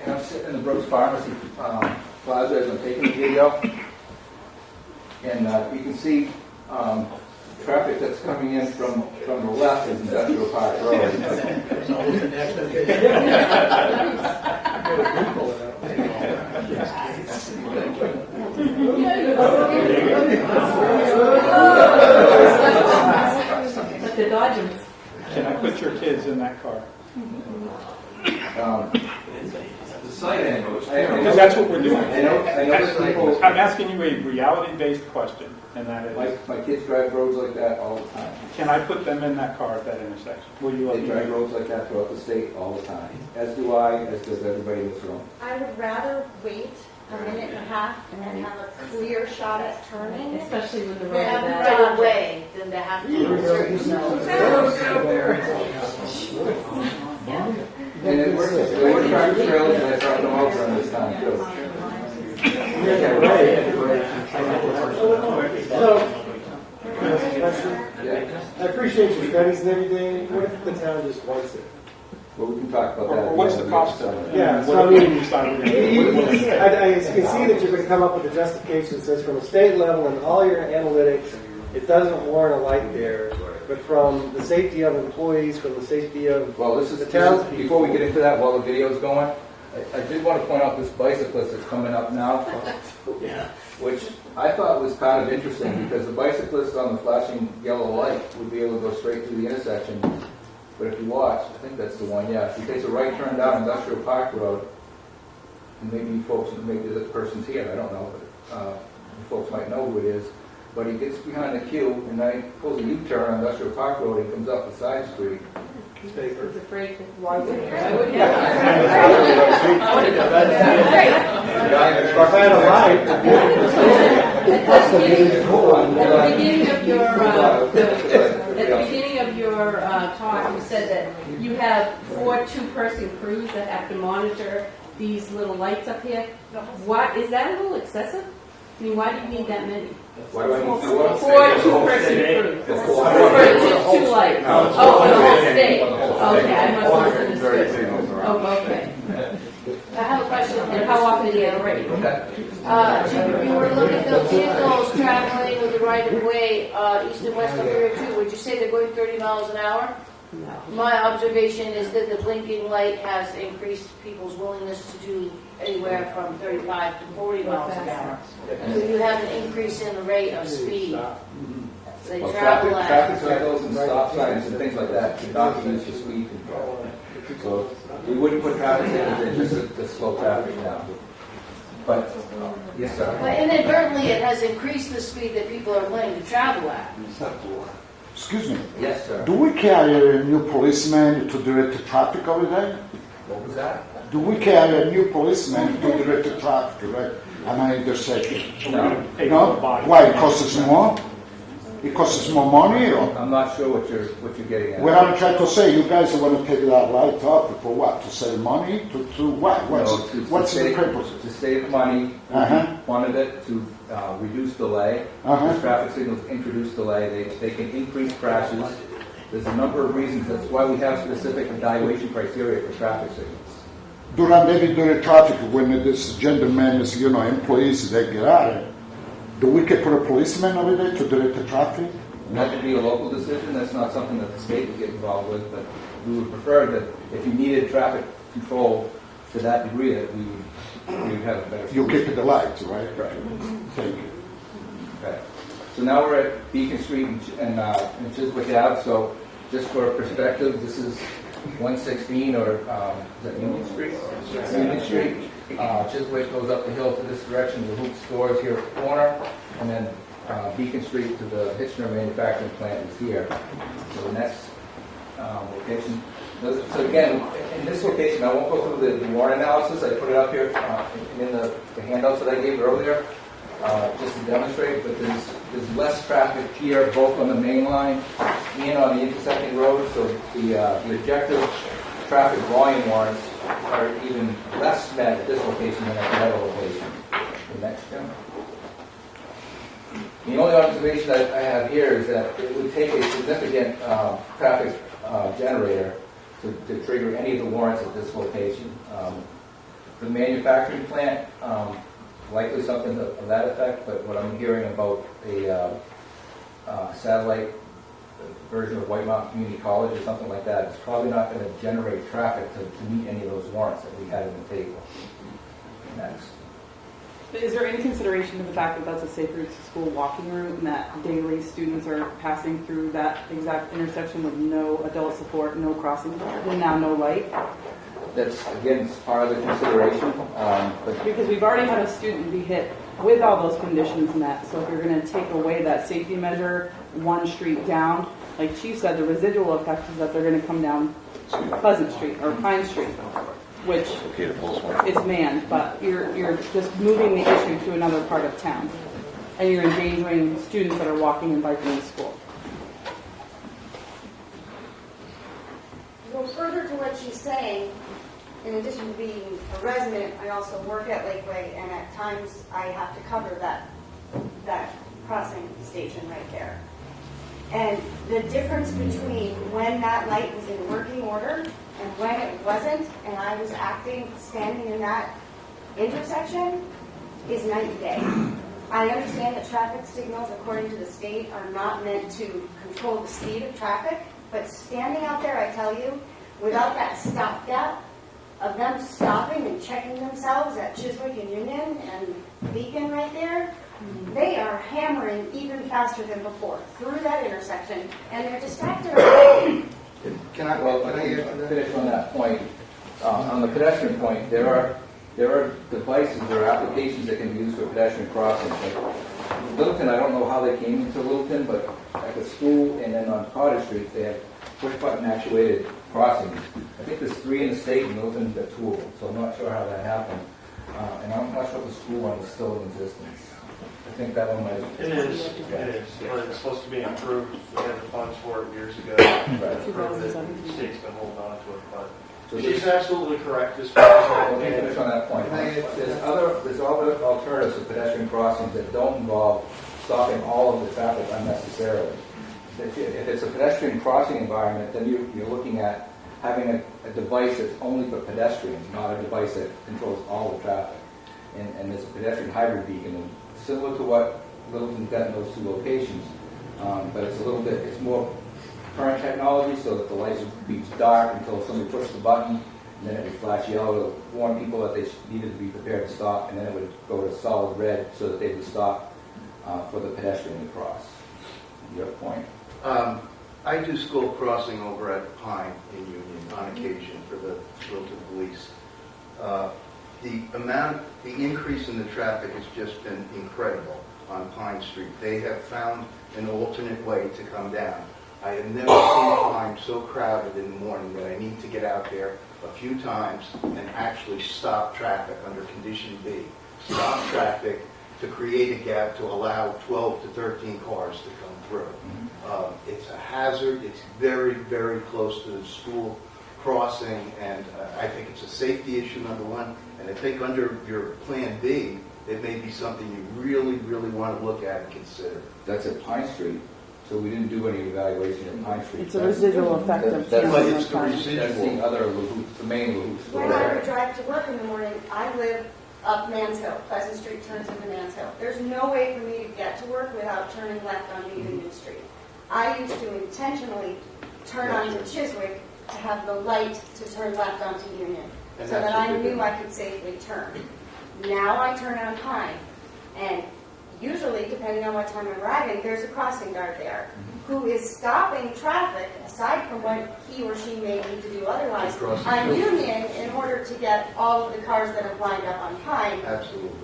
And I'm sitting in the Brooks Pharmacy plaza as I'm taking the video, and you can see traffic that's coming in from the left is Industrial Park Road. But the Dodgers. Can I put your kids in that car? The side angle. Because that's what we're doing. I know people. I'm asking you a reality-based question, and that is, My kids drive roads like that all the time. can I put them in that car at that intersection? Will you let They me? drive roads like that throughout the state all the time. As do I, as does everybody in this room. I would rather wait a minute and a half and then have a clear shot at turning. Especially when the road They have is it bad. right away, then they have to insert yourself. And it works, it works tractor trailers, and I dropped them out during this time too. Yeah. I appreciate your studies and everything. What if the town just wants it? Well, we can talk about that. Or what's the cost of it? Yeah, What so I if we mean, decide we're gonna do it? I can see that you're going to come up with a justification that says from a state level and all your analytics, it doesn't warrant a light there. But from the safety of employees, from the safety of Well, this the is, townspeople. before we get into that, while the video's going, I did want to point out this bicyclist that's coming up now, which I thought was kind of interesting because the bicyclist on the flashing yellow light would be able to go straight through the intersection. But if you watch, I think that's the one, yeah, if he takes a right turn down Industrial Park Road, and maybe the person's here, I don't know, but you folks might know who it is, but he gets behind the queue and then he pulls a U-turn on Industrial Park Road and comes up the side street. He's afraid to. Why would you? I would At the beginning of your talk, you said that you have 4 two-person crews that have to monitor these little lights up here. Why is that a little excessive? I mean, why do you need that many? Why do I need to 4 two-person crews. For two lights. Oh, for the whole state. Okay, I must have misunderstood. Oh, okay. I have a question. And how often do you get a rate? If you were to look at the vehicles traveling with the right of way, east and west of 302, would you say they're going 30 miles an hour? No. My observation is that the blinking light has increased people's willingness to do anywhere from 35 to 40 miles an hour. So you have an increase in the rate of speed. They Well, travel traffic at. signals and stop signs and things like that should not be used for speed control. So we wouldn't put traffic signals in just to slow traffic down. But, yes, sir. But inadvertently, it has increased the speed that people are willing to travel at. Excuse me. Yes, sir. Do we carry a new policeman to direct the traffic over there? What was that? Do we carry a new policeman to direct the traffic, right? Am I intersection? No. No? Why? It costs us more? It costs us more money, or? I'm not sure what you're getting at. What I'm trying to say, you guys want to take that light off for what? To save money? To what? What's the purpose? To save money, we wanted it to reduce delay. As traffic signals introduce delay, they can increase crashes. There's a number of reasons. That's why we have specific evaluation criteria for traffic signals. During traffic, when this gentleman is, employees, they get out. Do we put a policeman over there to direct the traffic? That would be a local decision. That's not something that the state would get involved with, but we would prefer that if you needed traffic control to that degree, that we would have a better. You keep the lights, right? Right. Thank you. Okay. So now we're at Beacon Street and Chiswick Ave. So just for perspective, this is 116 or is that Union Street? Union Street. Chiswick goes up the hill to this direction. The Hoop stores here at the corner, and then Beacon Street to the Hitchner manufacturing plant is here. So the next location. So again, in this location, I won't go through the warrant analysis. I put it up here in the handouts that I gave earlier, just to demonstrate. But there's less traffic here, both on the main line and on the intersecting road. So the objective traffic volume warrants are even less met at this location than at the other location. The next one. The only observation that I have here is that it would take a significant traffic generator to trigger any of the warrants at this location. The manufacturing plant, likely something of that effect, but what I'm hearing about a satellite version of White Mountain Community College or something like that, it's probably not going to generate traffic to meet any of those warrants that we had in the table. Next. Is there any consideration to the fact that that's a safe route to school walking route and that daily students are passing through that exact intersection with no adult support, no crossing, and now no light? That's, again, part of the consideration. Because we've already had a student be hit with all those conditions met. So if you're going to take away that safety measure one street down, like Chief said, the residual effect is that they're going to come down Pleasant Street or Pine Street, which it's manned, but you're just moving the issue to another part of town, and you're endangering students that are walking and biking to school. Well, further to what she's saying, in addition to being a resident, I also work at Lakeway, and at times I have to cover that crossing station right there. And the difference between when that light was in working order and when it wasn't, and I was standing in that intersection, is night and day. I understand that traffic signals, according to the state, are not meant to control the speed of traffic, but standing out there, I tell you, without that stopgap of them stopping and checking themselves at Chiswick and Union and Beacon right there, they are hammering even faster than before through that intersection, and they're distracted. Can I finish on that point? On the pedestrian point, there are devices, there are applications that can be used for pedestrian crossings. Like Littleton, I don't know how they came into Littleton, but at the school and then on Cottage Street, they have push-button actuated crossings. I think there's 3 in the state, and Littleton's got 2 of them, so I'm not sure how that happened. And I'm not sure if the school one is still in existence. I think that one might. It is. But it's supposed to be improved. We had the funds for it years ago. Right. The state's been holding on to it, but So she's absolutely correct as far as let me finish on that point. There's other alternatives to pedestrian crossings that don't involve stopping all of the traffic unnecessarily. If it's a pedestrian crossing environment, then you're looking at having a device that's only for pedestrians, not a device that controls all the traffic. And there's a pedestrian hybrid beacon, and similar to what Littleton's got in those two locations, but it's more current technology, so that the lights would be dark until somebody pushed the button, and then it would flash yellow to warn people that they needed to be prepared to stop, and then it would go to solid red so that they would stop for the pedestrian to cross. Your point? I do school crossing over at Pine in Union on occasion for the Littleton Police. The increase in the traffic has just been incredible on Pine Street. They have found an alternate way to come down. I have never seen Pine so crowded in the morning that I need to get out there a few times and actually stop traffic under condition B. Stop traffic to create a gap to allow 12 to 13 cars to come through. It's a hazard. It's very, very close to the school crossing, and I think it's a safety issue, number one. And I think under your Plan B, it may be something you really, really want to look at and consider. That's at Pine Street, so we didn't do any evaluation at Pine Street. It's a residual effect of that's residual. the other LaHoops, the main LaHoops. When I would drive to work in the morning, I live up Mans Hill. Pleasant Street turns into Mans Hill. There's no way for me to get to work without turning left onto Union Street. I used to intentionally turn onto Chiswick to have the light to turn left onto Union, so that I knew I could safely turn. Now I turn on Pine, and usually, depending on what time I'm arriving, there's a crossing guard there who is stopping traffic, aside from what he or she may need to do otherwise, on Union in order to get all of the cars that have lined up on Pine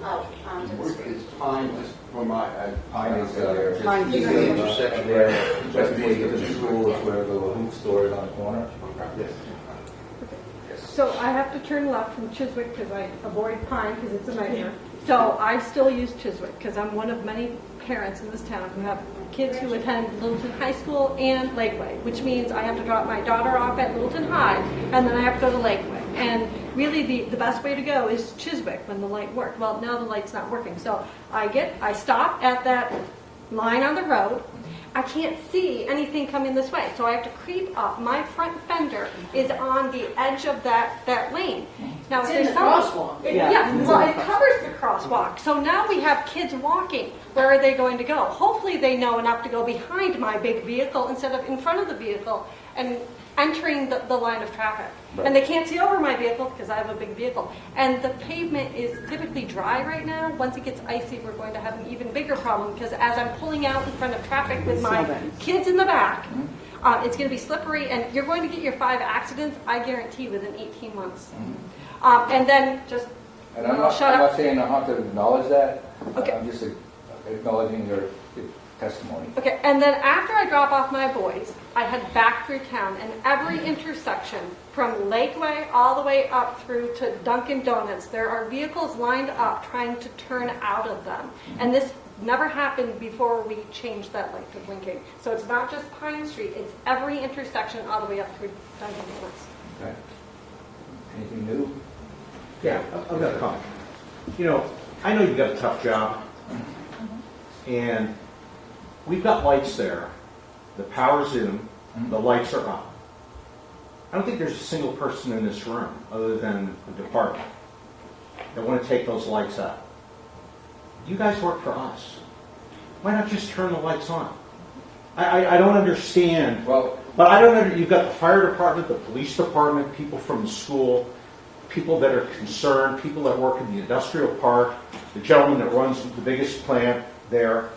out onto the street. It's Pine, just for my, Pine is just Pine east is of the intersection there, just before you get to the school, is where the LaHoop store is on the corner. Yes. So I have to turn left from Chiswick because I avoid Pine because it's a nightmare. So I still use Chiswick because I'm one of many parents in this town who have kids who attend Littleton High School and Lakeway, which means I have to drop my daughter off at Littleton High and then I have to go to Lakeway. And really the best way to go is Chiswick when the light worked. Well, now the light's not working. So I stop at that line on the road. I can't see anything coming this way, so I have to creep up. My front fender is on the edge of that lane. Now, It's if in there's the crosswalk. well, it covers the crosswalk. So now we have kids walking. Where are they going to go? Hopefully they know enough to go behind my big vehicle instead of in front of the vehicle and entering the line of traffic. Right. And they can't see over my vehicle because I have a big vehicle. And the pavement is typically dry right now. Once it gets icy, we're going to have an even bigger problem because as I'm pulling out in front of traffic with my kids in the back, it's going to be slippery and you're going to get your 5 accidents, I guarantee, within 18 months. And then just, And I'm I'll not, shut I'm up. not saying I have to acknowledge that. Okay. I'm just acknowledging your testimony. Okay, and then after I drop off my boys, I head back through town, and every intersection from Lakeway all the way up through to Dunkin' Donuts, there are vehicles lined up trying to turn out of them. And this never happened before we changed that light to blinking. So it's not just Pine Street, it's every intersection all the way up through Dunkin' Donuts. Okay. Anything new? Yeah, I've got a comment. You know, I know you've got a tough job, and we've got lights there. The power's in, the lights are up. I don't think there's a single person in this room, other than the department, that want to take those lights out. You guys work for us. Why not just turn the lights on? I don't understand. Well, but I don't know. You've got the fire department, the police department, people from the school, people that are concerned, people that work in the industrial park, the gentleman that runs the biggest plant there.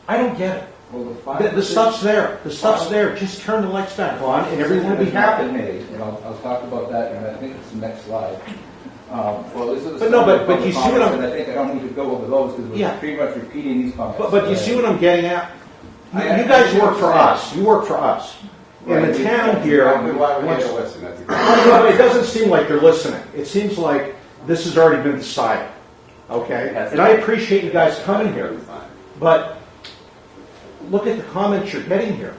I don't get it. Well, The stuff's there. The stuff's there. Just turn the lights back on, and everyone will be happy. And I'll talk about that, and I think it's the next slide. Well, this is But you see what I'm. and I think I don't need to go over those because we're pretty much repeating these comments. But you see what I'm getting at? You guys work for us. You work for us. In the town here, Why would they listen? That's well, it doesn't seem like they're listening. It seems like this has already been decided. Okay? And I appreciate you guys coming here. But look at the comments you're getting here.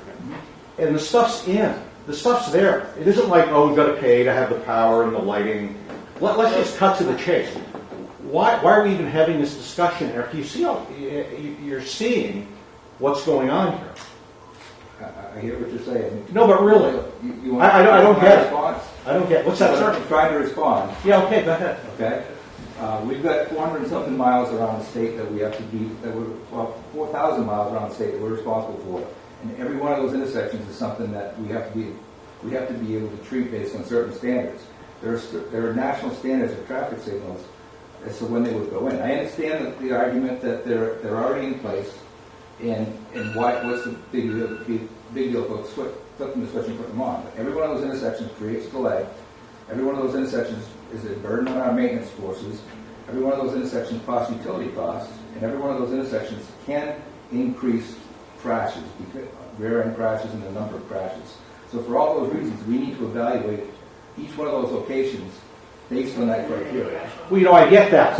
And the stuff's in. The stuff's there. It isn't like, oh, we've got to pay to have the power and the lighting. Let's just cut to the chase. Why are we even having this discussion after you're seeing what's going on here? I hear what you're saying. No, but really, You want I don't my get it. response? I don't get, what's that, sir? I'm trying to respond. Yeah, okay, go ahead. Okay? We've got 400 and something miles around the state that we have to be, well, 4,000 miles around the state that we're responsible for. And every one of those intersections is something that we have to be able to treat based on certain standards. There are national standards of traffic signals as to when they would go in. I understand the argument that they're already in place, and what's the big deal about flipping the switch and putting them on. But every one of those intersections creates delay. Every one of those intersections is a burden on our maintenance forces. Every one of those intersections costs utility costs, and every one of those intersections can increase crashes, rear-end crashes and the number of crashes. So for all those reasons, we need to evaluate each one of those locations based on that criteria. Well, I get that,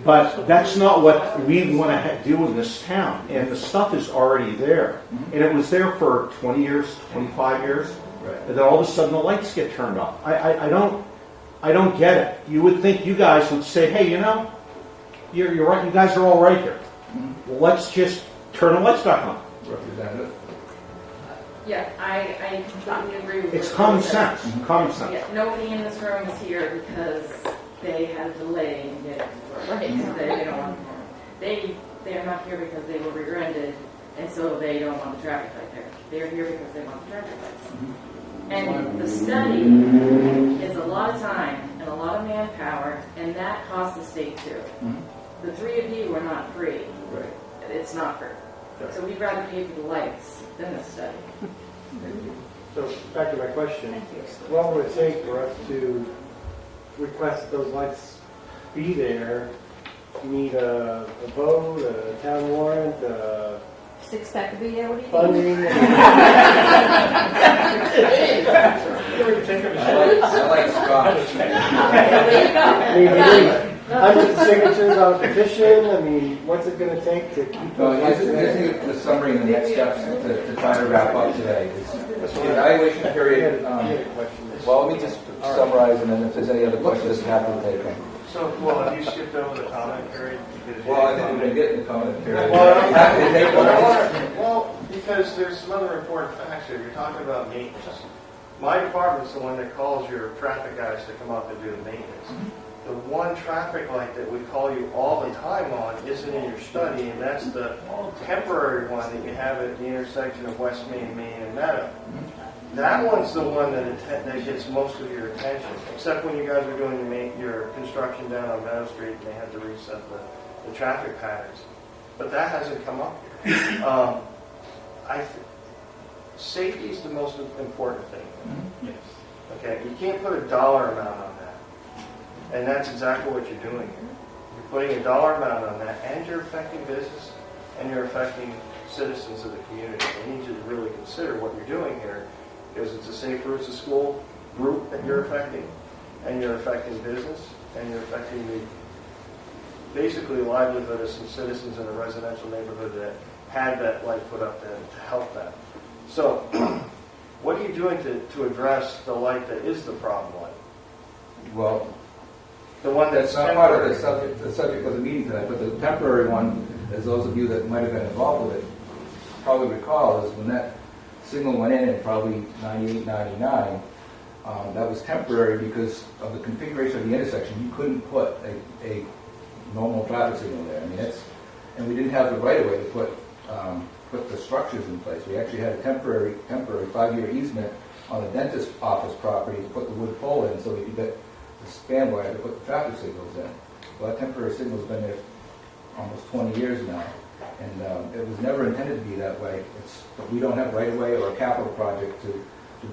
but that's not what we want to do in this town. And the stuff is already there. And it was there for 20 years, 25 years. Right. And then all of a sudden the lights get turned off. I don't get it. You would think you guys would say, hey, you're right, you guys are all right here. Well, let's just turn the lights back on. Representative? Yeah, I completely agree with It's what common you said. sense. Common sense. Yeah, nobody in this room is here because they had a delay in getting to work, right? They're not here because they were rear-ended, and so they don't want the traffic light there. They're here because they want the traffic lights. And the study is a lot of time and a lot of manpower, and that costs the state too. The three of you are not free. Right. It's not free. So we'd rather pay for the lights than the study. So back to my question, what would it take for us to request those lights be there? You need a vote, a town warrant, Six-pack of BLD. funding? I like Scott. I mean, you need hundreds of signatures on a petition. I mean, what's it going to take to keep those lights there? The summary and the next steps to try to wrap up today is the evaluation period. Well, let me just summarize, and then if there's any other questions, I'm happy to take them. So, well, have you skipped over the comment period? Because Well, I think we're going to get in the comment period. Well, Happy to take them. well, because there's some other important facts here. You're talking about maintenance. My department's the one that calls your traffic guys to come up and do the maintenance. The one traffic light that we call you all the time on isn't in your study, and that's the temporary one that you have at the intersection of West Main, and Meadow. That one's the one that gets most of your attention, except when you guys are doing your construction down on Meadow Street and they have to reset the traffic patterns. But that hasn't come up here. Safety is the most important thing. Yes. Okay, you can't put a dollar amount on that. And that's exactly what you're doing here. You're putting a dollar amount on that, and you're affecting business, and you're affecting citizens of the community. I need you to really consider what you're doing here, because it's a Safe Routes to School group that you're affecting, and you're affecting business, and you're affecting the basically livelihood of some citizens in a residential neighborhood that had that light put up there to help them. So, what are you doing to address the light that is the problem light? Well, the one that's not part of the subject of the meeting tonight, but the temporary one, as those of you that might have been involved with it probably recall, is when that signal went in probably 98, 99, that was temporary because of the configuration of the intersection. You couldn't put a normal traffic signal there. I mean, and we didn't have the right of way to put the structures in place. We actually had a temporary 5-year easement on the dentist office property to put the wood pole in so we could get the span wire to put the traffic signals in. Well, that temporary signal's been there almost 20 years now, and it was never intended to be that way. But we don't have right of way or a capital project to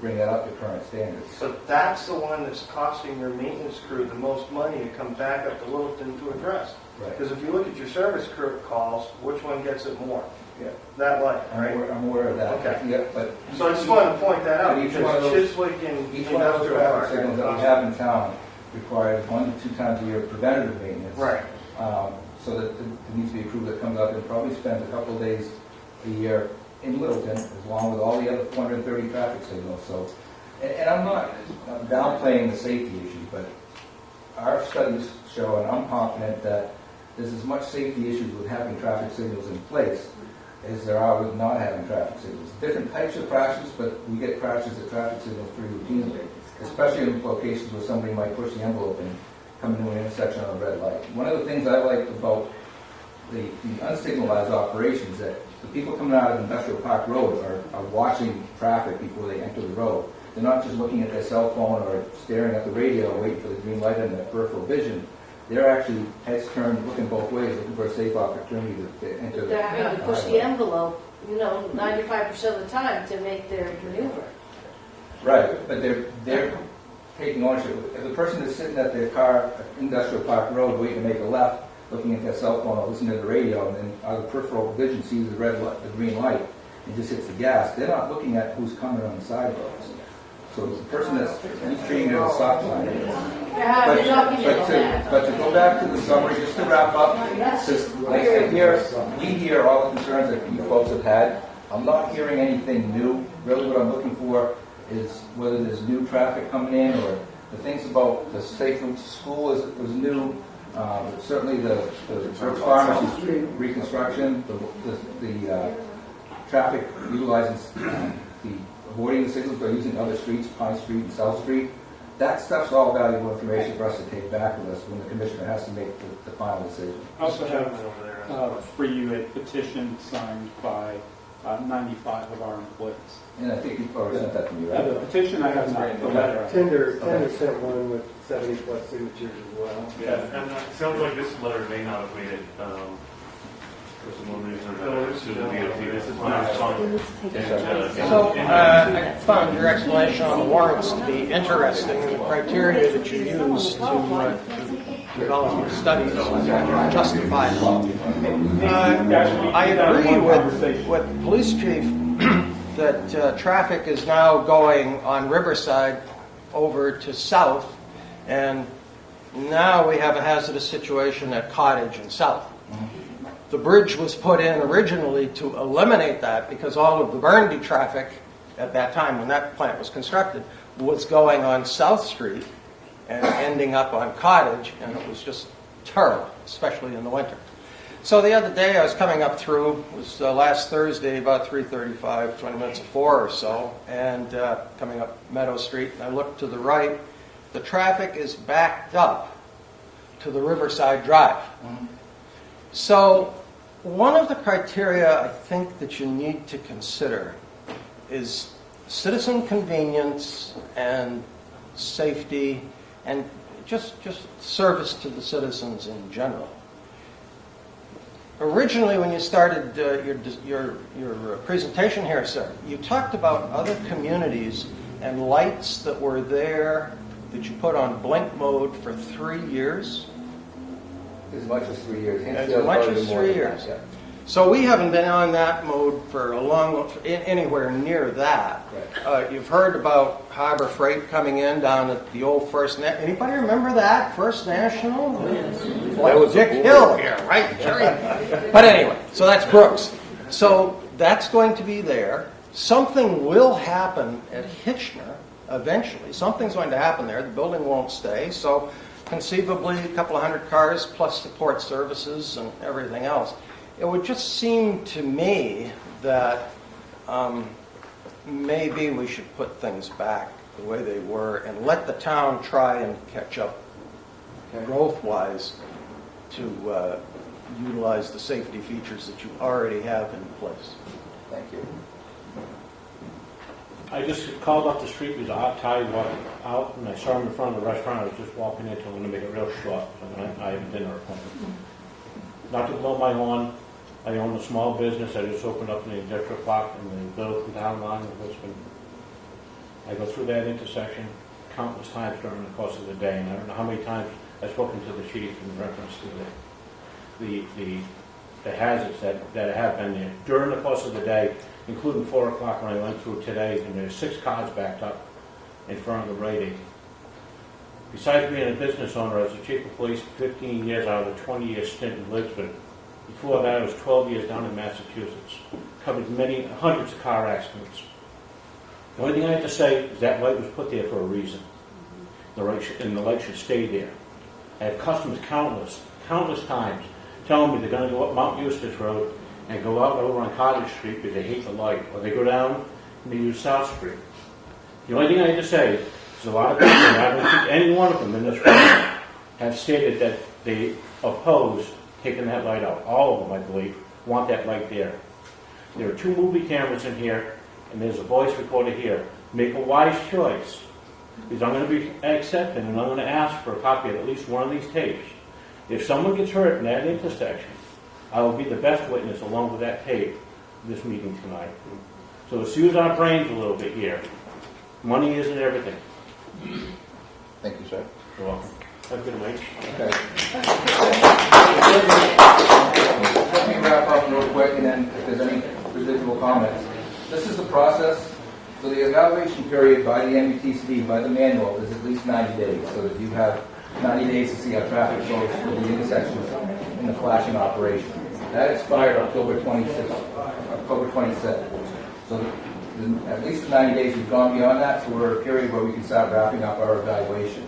bring that up to current standards. But that's the one that's costing your maintenance crew the most money to come back up to Littleton to address. Right. Because if you look at your service crew calls, which one gets it more? Yeah. That light, right? I'm aware of that. Okay. Yeah, but so I just wanted to point that out, each one of because those, Chiswick and each one of those Industrial traffic Park signals that we have in town requires 1 to 2 times a year preventative maintenance. Right. So that it needs to be a crew that comes up and probably spends a couple of days a year in Littleton, along with all the other 430 traffic signals. So, and I'm not downplaying the safety issue, but our studies show, and I'm confident that there's as much safety issues with having traffic signals in place as there are with not having traffic signals. Different types of crashes, but we get crashes at traffic signals pretty routinely, especially in locations where somebody might push the envelope and come into an intersection on a red light. One of the things I like about the unsignalized operations that the people coming out of Industrial Park Road are watching traffic before they enter the road. They're not just looking at their cell phone or staring at the radio waiting for the green light in their peripheral vision. They're actually heads turned, looking both ways, looking for a safe opportunity to enter. They're having to push the envelope, 95% of the time to make their maneuver. Right, but they're taking ownership. If the person is sitting at their car at Industrial Park Road waiting to make a left, looking at their cell phone or listening to the radio, and then out of peripheral vision sees the green light and just hits the gas, they're not looking at who's coming on the side roads. So it's the person that's treating it as a stop sign. But to go back to the summary, just to wrap up, we hear all the concerns that you folks have had. I'm not hearing anything new. Really what I'm looking for is whether there's new traffic coming in or the things about the safe route to school is new. Certainly the Brooks Pharmacy reconstruction, the traffic utilizing the avoiding the signals by using other streets, Pine Street and South Street. That stuff's all valuable information for us to take back with us when the commissioner has to make the final decision. I also have for you a petition signed by 95 of our employees. And I think you've already sent that to me, right? The petition I have not, the letter. Tender sent one with 70+ signatures as well. Yeah, and it sounds like this letter may not have made it for some more reason or another to the DOT. This is my response. So I found your explanation on the warrants to be interesting, and the criteria that you use to develop studies justifiable. I agree with Police Chief that traffic is now going on Riverside over to South, and now we have a hazardous situation at Cottage and South. The bridge was put in originally to eliminate that because all of the Burndy traffic at that time when that plant was constructed was going on South Street and ending up on Cottage, and it was just terrible, especially in the winter. So the other day I was coming up through, it was last Thursday about 3:35, 20 minutes of 4 or so, and coming up Meadow Street, and I looked to the right, the traffic is backed up to the Riverside Drive. So one of the criteria I think that you need to consider is citizen convenience and safety and just service to the citizens in general. Originally, when you started your presentation here, sir, you talked about other communities and lights that were there that you put on blink mode for 3 years. As much as 3 years. As much as 3 years. Yeah. So we haven't been on that mode for anywhere near that. Right. You've heard about Harbor Freight coming in down at the old First National. Anybody remember that? First National? That was Dick Hill here, right, Jerry? But anyway, so that's Brooks. So that's going to be there. Something will happen at Hitchner eventually. Something's going to happen there. The building won't stay. So conceivably a couple of hundred cars plus support services and everything else. It would just seem to me that maybe we should put things back the way they were and let the town try and catch up growth-wise to utilize the safety features that you already have in place. Thank you. I just called up the street, there's a hot toddy walking out, and I saw him in front of the restaurant. I was just walking into it. I'm going to make it real short. I have a dinner appointment. Not to blow my horn, I own a small business. I just opened up in the industrial park in the Littleton Town line in Richmond. I go through that intersection countless times during the course of the day, and I don't know how many times I've spoken to the chief in reference to the hazards that have been there during the course of the day, including 4 o'clock when I went through today, and there's 6 cars backed up in front of the Rite Aid. Besides being a business owner, I was the chief of police for 15 years out of a 20-year stint in Lisbon. Before that, I was 12 years down in Massachusetts. Covered hundreds of car accidents. The only thing I have to say is that light was put there for a reason. And the light should stay there. I have customers countless times telling me they're going to go up Mount Eustace Road and go out over on Cottage Street because they hate the light, or they go down and they use South Street. The only thing I need to say is a lot of people, and I don't think any one of them in this room have stated that they oppose taking that light out. All of them, I believe, want that light there. There are 2 movie cameras in here, and there's a voice recorder here. Make a wise choice, because I'm going to be accepting and I'm going to ask for a copy of at least one of these tapes. If someone gets hurt in that intersection, I will be the best witness along with that tape of this meeting tonight. So let's use our brains a little bit here. Money isn't everything. Thank you, sir. You're welcome. Have a good night. Okay. Let me wrap up real quick, and then if there's any residual comments. This is the process. So the evaluation period by the MUTCD, by the manual, is at least 90 days. So that you have 90 days to see how traffic flows through the intersections in the flashing operation. That expired October 26th. So at least the 90 days we've gone beyond that, so we're at a period where we can start wrapping up our evaluation.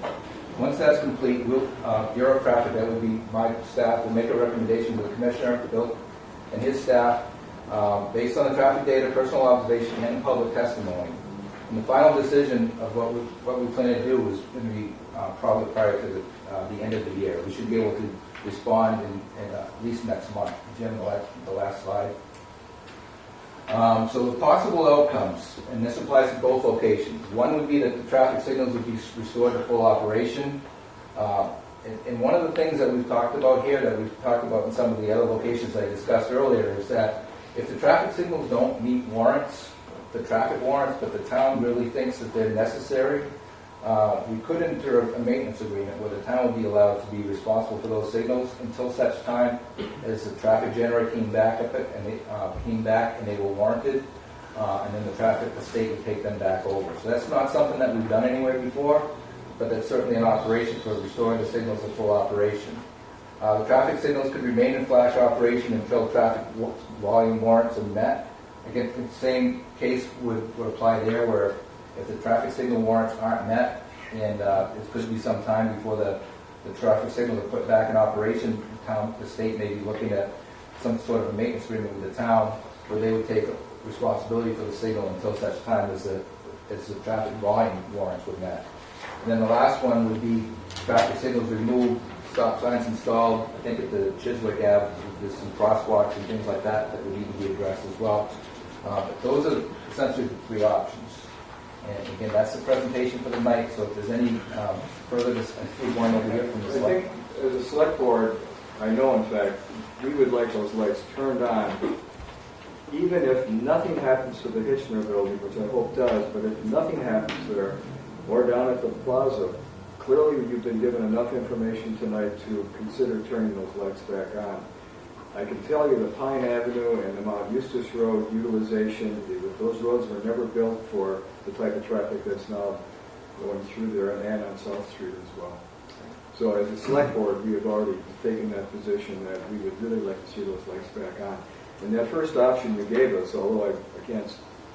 Once that's complete, Bureau of Traffic, that would be my staff, will make a recommendation to the Commissioner, Bill, and his staff, based on the traffic data, personal observation, and public testimony. And the final decision of what we plan to do is going to be probably prior to the end of the year. We should be able to respond in at least next month. Jim, the last slide. So the possible outcomes, and this applies to both locations. One would be that the traffic signals would be restored to full operation. And one of the things that we've talked about here, that we've talked about in some of the other locations I discussed earlier, is that if the traffic signals don't meet warrants, the traffic warrants, but the town really thinks that they're necessary, we could enter a maintenance agreement where the town would be allowed to be responsible for those signals until such time as the traffic generator came back and they were warranted, and then the state would take them back over. So that's not something that we've done anywhere before, but that's certainly an operation for restoring the signals to full operation. The traffic signals could remain in flash operation until traffic volume warrants are met. Again, the same case would apply there, where if the traffic signal warrants aren't met, and it could be some time before the traffic signals are put back in operation, the state may be looking at some sort of a maintenance agreement with the town where they would take responsibility for the signal until such time as the traffic volume warrants were met. And then the last one would be traffic signals removed, stop signs installed. I think at the Chiswick Ave, there's some crosswalks and things like that would need to be addressed as well. But those are essentially the 3 options. And again, that's the presentation for the night. So if there's any further discussion, please one over here from the I select. think as a select board, I know in fact, we would like those lights turned on, even if nothing happens to the Hitchner building, which I hope does, but if nothing happens there, or down at the plaza, clearly you've been given enough information tonight to consider turning those lights back on. I can tell you the Pine Avenue and the Mount Eustace Road utilization, those roads were never built for the type of traffic that's now going through there and on South Street as well. So as a select board, we have already taken that position that we would really like to see those lights back on. And that first option you gave us, although I can't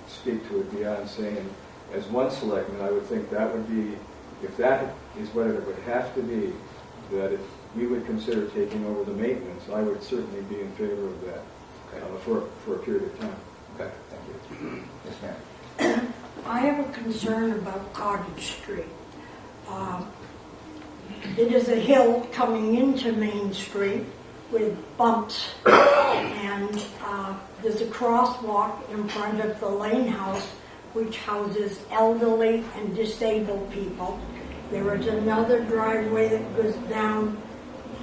speak to it beyond saying, as one selectman, I would think that would be, if that is what it would have to be, that if we would consider taking over the maintenance, I would certainly be in favor of that for a period of time. Okay, thank you. Yes, ma'am. I have a concern about Cottage Street. It is a hill coming into Main Street with bumps, and there's a crosswalk in front of the Lane House which houses elderly and disabled people. There is another driveway that goes down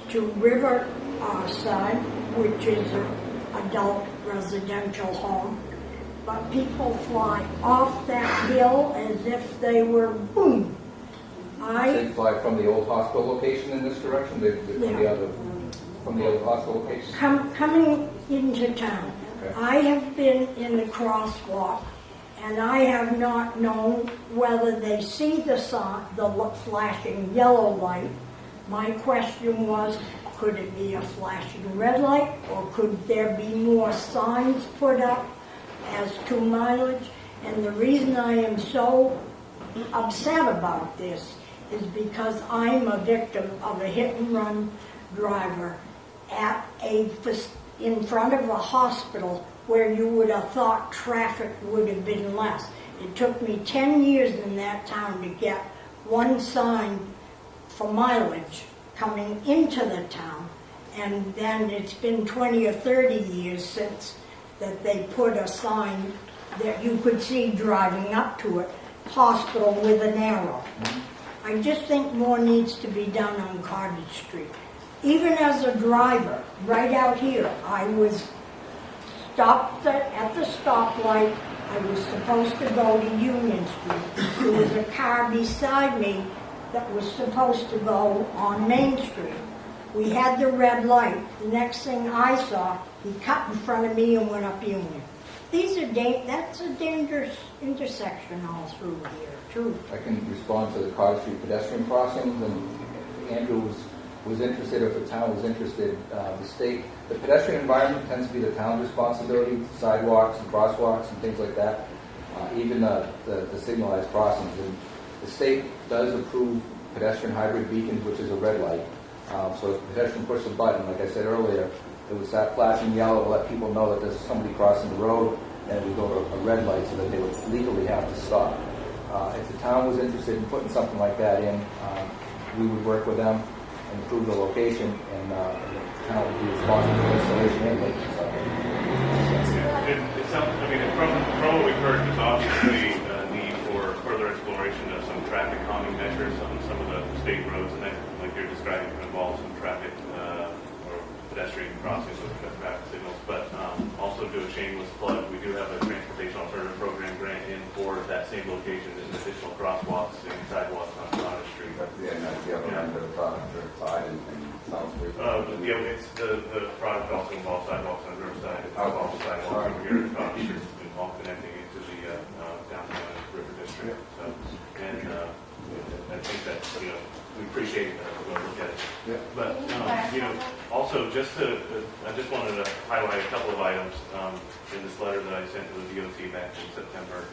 to Riverside, which is an adult residential home. But people fly off that hill as if they were boom. They fly from the old hospital location in this direction, from the old hospital location? Coming into town. Okay. I have been in the crosswalk, and I have not known whether they see the sign, the flashing yellow light. My question was, could it be a flashing red light, or could there be more signs put up as to mileage? And the reason I am so upset about this is because I'm a victim of a hit-and-run driver at a in front of a hospital where you would have thought traffic would have been less. It took me 10 years in that town to get one sign for mileage coming into the town, and then it's been 20 or 30 years since that they put a sign that you could see driving up to it, hospital with an arrow. I just think more needs to be done on Cottage Street. Even as a driver, right out here, I was stopped at the stoplight. I was supposed to go to Union Street. There was a car beside me that was supposed to go on Main Street. We had the red light. The next thing I saw, he cut in front of me and went up Union. That's a dangerous intersection all through here, too. I can respond to the Cottage Street pedestrian crossings, and Andrew was interested, or if the town was interested, the pedestrian environment tends to be the town's responsibility, sidewalks and crosswalks and things like that, even the signalized crossings. And the state does approve pedestrian hybrid beacons, which is a red light. So if the pedestrian pushes a button, like I said earlier, it would start flashing yellow to let people know that there's somebody crossing the road, and it would go to a red light so that they would legally have to stop. If the town was interested in putting something like that in, we would work with them and improve the location, and the town would be responsible for installation and maintenance of it. It sounds, I mean, from what we've heard, there's obviously a need for further exploration of some traffic calming measures on some of the state roads, and that, like you're describing, involves some traffic or pedestrian crossings with traffic signals, but also do a shameless plug. We do have a transportation alternative program grant in for that same location, and additional crosswalks and sidewalks on Cottage Street. That's the other end of the side and South Street. It's the product also involves sidewalks on Riverside. It involves sidewalks over here at Cottage Street, and all connecting into the downtown River District. So, and I think that we appreciate that. We'll look at it. Yeah. But also I just wanted to highlight a couple of items in this letter that I sent to the DOT back in September,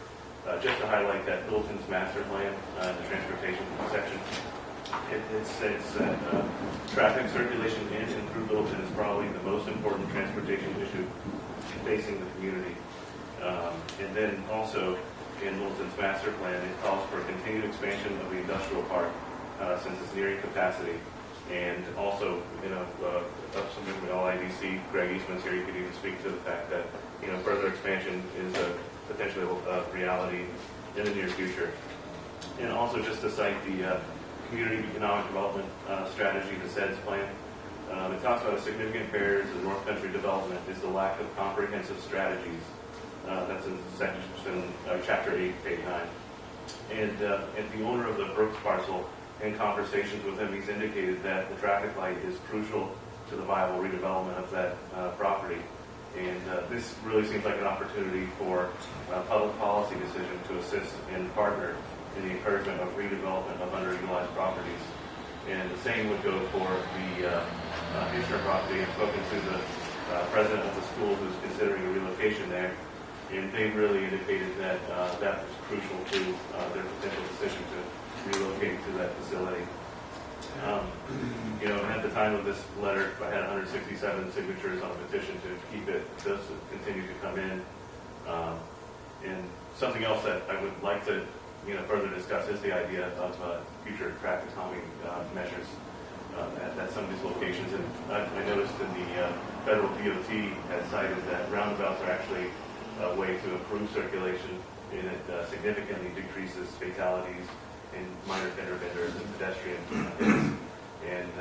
just to highlight that Littleton's master plan, the transportation section. It states that traffic circulation in and through Littleton is probably the most important transportation issue facing the community. And then also in Littleton's master plan, it calls for a continued expansion of the industrial park since it's nearing capacity. And also, subsequently, all IDC, Greg Eastman's here, you could even speak to the fact that, further expansion is potentially a reality in the near future. And also just to cite the Community Economic Development Strategy, the CEDS plan, it talks about a significant barrier to North Country development is the lack of comprehensive strategies. That's in chapter 8, page 9. And the owner of the Brooks parcel, in conversations with him, he's indicated that the traffic light is crucial to the viable redevelopment of that property. And this really seems like an opportunity for a public policy decision to assist and partner in the encouragement of redevelopment of underutilized properties. And the same would go for the Hitchner property. I've spoken to the president of the school who's considering a relocation there, and they really indicated that that was crucial to their potential decision to relocate to that facility. At the time of this letter, I had 167 signatures on a petition to keep it, just to continue to come in. And something else that I would like to further discuss is the idea of future traffic calming measures at some of these locations. And I noticed in the federal DOT has cited that roundabouts are actually a way to improve circulation, and it significantly decreases fatalities in minor fender benders and pedestrian hits. And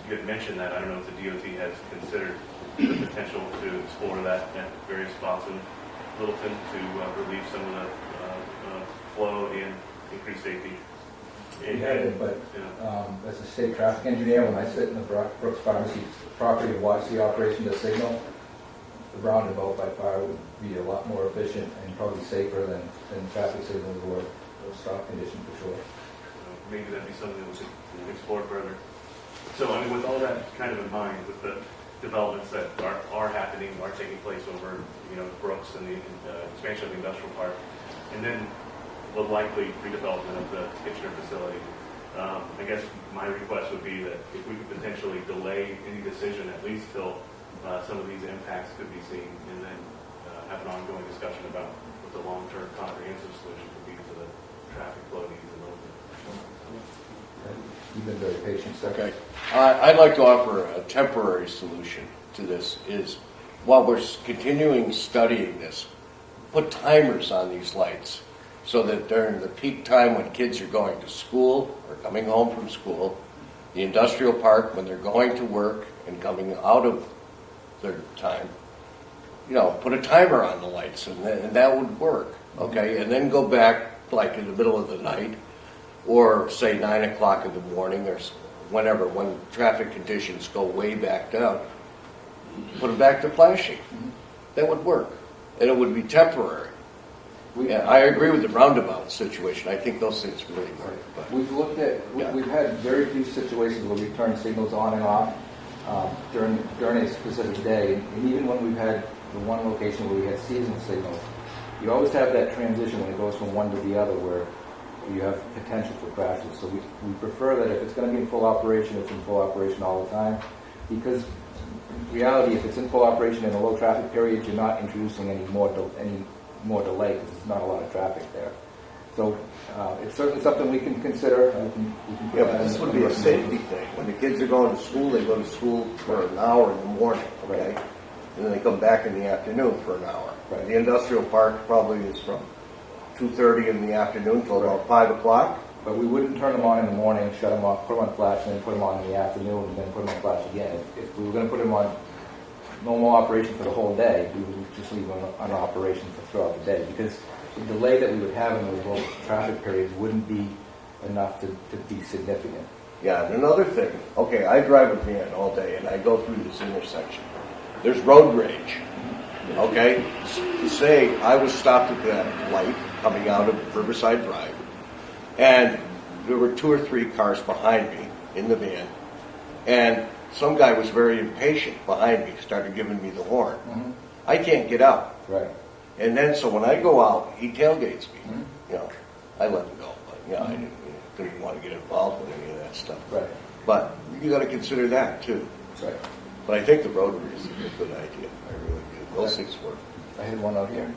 you had mentioned that. I don't know if the DOT has considered the potential to explore that at various spots in Littleton to relieve some of the flow and increase safety. We have, but as a state traffic engineer, when I sit in the Brooks Pharmacy property and watch the operation of the signal, the roundabout by far would be a lot more efficient and probably safer than traffic signals or stop condition for sure. Maybe that'd be something that we could explore further. So, with all that kind of in mind, with the developments that are happening, are taking place over, Brooks and the expansion of the industrial park, and then the likely redevelopment of the Kitchener facility, I guess my request would be that if we could potentially delay any decision at least till some of these impacts could be seen, and then have an ongoing discussion about what the long-term comprehensive solution could be for the traffic flow needs in Littleton. You've been very patient, sir. Okay. I'd like to offer a temporary solution to this is, while we're continuing studying this, put timers on these lights so that during the peak time when kids are going to school or coming home from school, the industrial park, when they're going to work and coming out of their time, put a timer on the lights, and that would work, okay? And then go back, like in the middle of the night, or say 9 o'clock in the morning, or whenever, when traffic conditions go way back down, put them back to flashing. That would work, and it would be temporary. Yeah, I agree with the roundabout situation. I think those things really work. But We've looked at, we've had very few situations where we've turned signals on and off during a specific day. And even when we've had the one location where we had seasonal signals, you always have that transition when it goes from one to the other where you have potential for crashes. So we prefer that if it's going to be in full operation, it's in full operation all the time. Because in reality, if it's in full operation in a low traffic period, you're not introducing any more delay because there's not a lot of traffic there. So it's certainly something we can consider. Yeah, but this would be a safety thing. When the kids are going to school, they go to school for an hour in the morning, okay? And then they come back in the afternoon for an hour. Right. The industrial park probably is from 2:30 in the afternoon till about 5 o'clock. But we wouldn't turn them on in the morning, shut them off, put them on flash, and then put them on in the afternoon, and then put them on flash again. If we were going to put them on normal operation for the whole day, we would just leave them on operation for throughout the day, because the delay that we would have in those low traffic periods wouldn't be enough to be significant. Yeah, and another thing, okay, I drive a van all day and I go through this intersection. There's road rage, okay? Say I was stopped at that light coming out of Riverside Drive, and there were 2 or 3 cars behind me in the van, and some guy was very impatient behind me, started giving me the horn. Mm-hmm. I can't get out. Right. And then, so when I go out, he tailgates me. Mm-hmm. I let him go. But, I didn't want to get involved with any of that stuff. Right. But you got to consider that, too. Right. But I think the rotary is a good idea. I really do. Those things work. I had one out here.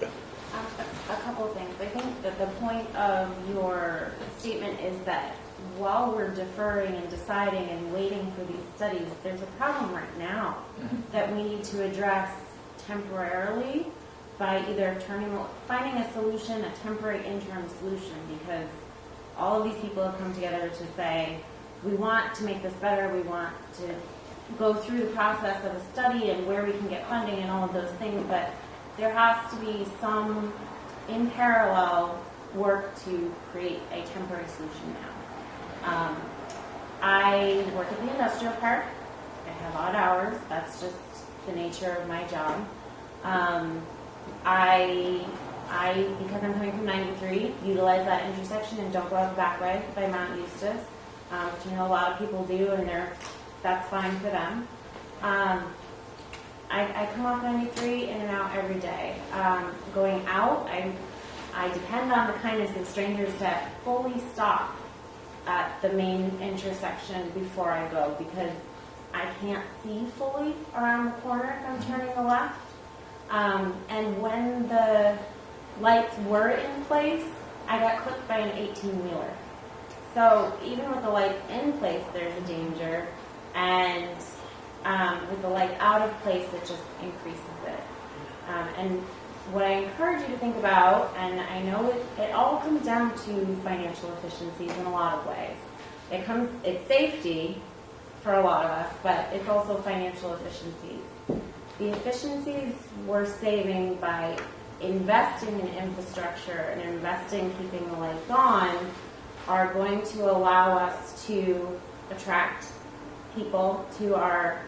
A couple of things. I think that the point of your statement is that while we're deferring and deciding and waiting for these studies, there's a problem right now that we need to address temporarily by either finding a solution, a temporary interim solution, because all of these people have come together to say, we want to make this better, we want to go through the process of a study and where we can get funding and all of those things, but there has to be some, in parallel, work to create a temporary solution now. I work at the industrial park. I have odd hours. That's just the nature of my job. Because I'm coming from 93, utilize that intersection and don't go out the back way by Mount Eustis, which I know a lot of people do, and that's fine for them. I come off 93 in and out every day. Going out, I depend on the kindness of strangers to fully stop at the main intersection before I go, because I can't see fully around the corner if I'm turning the left. And when the lights were in place, I got clipped by an 18-wheeler. So even with the lights in place, there's a danger, and with the lights out of place, it just increases it. And what I encourage you to think about, and I know it all comes down to financial efficiencies in a lot of ways. It's safety for a lot of us, but it's also financial efficiencies. The efficiencies we're saving by investing in infrastructure and investing keeping the lights on are going to allow us to attract people to our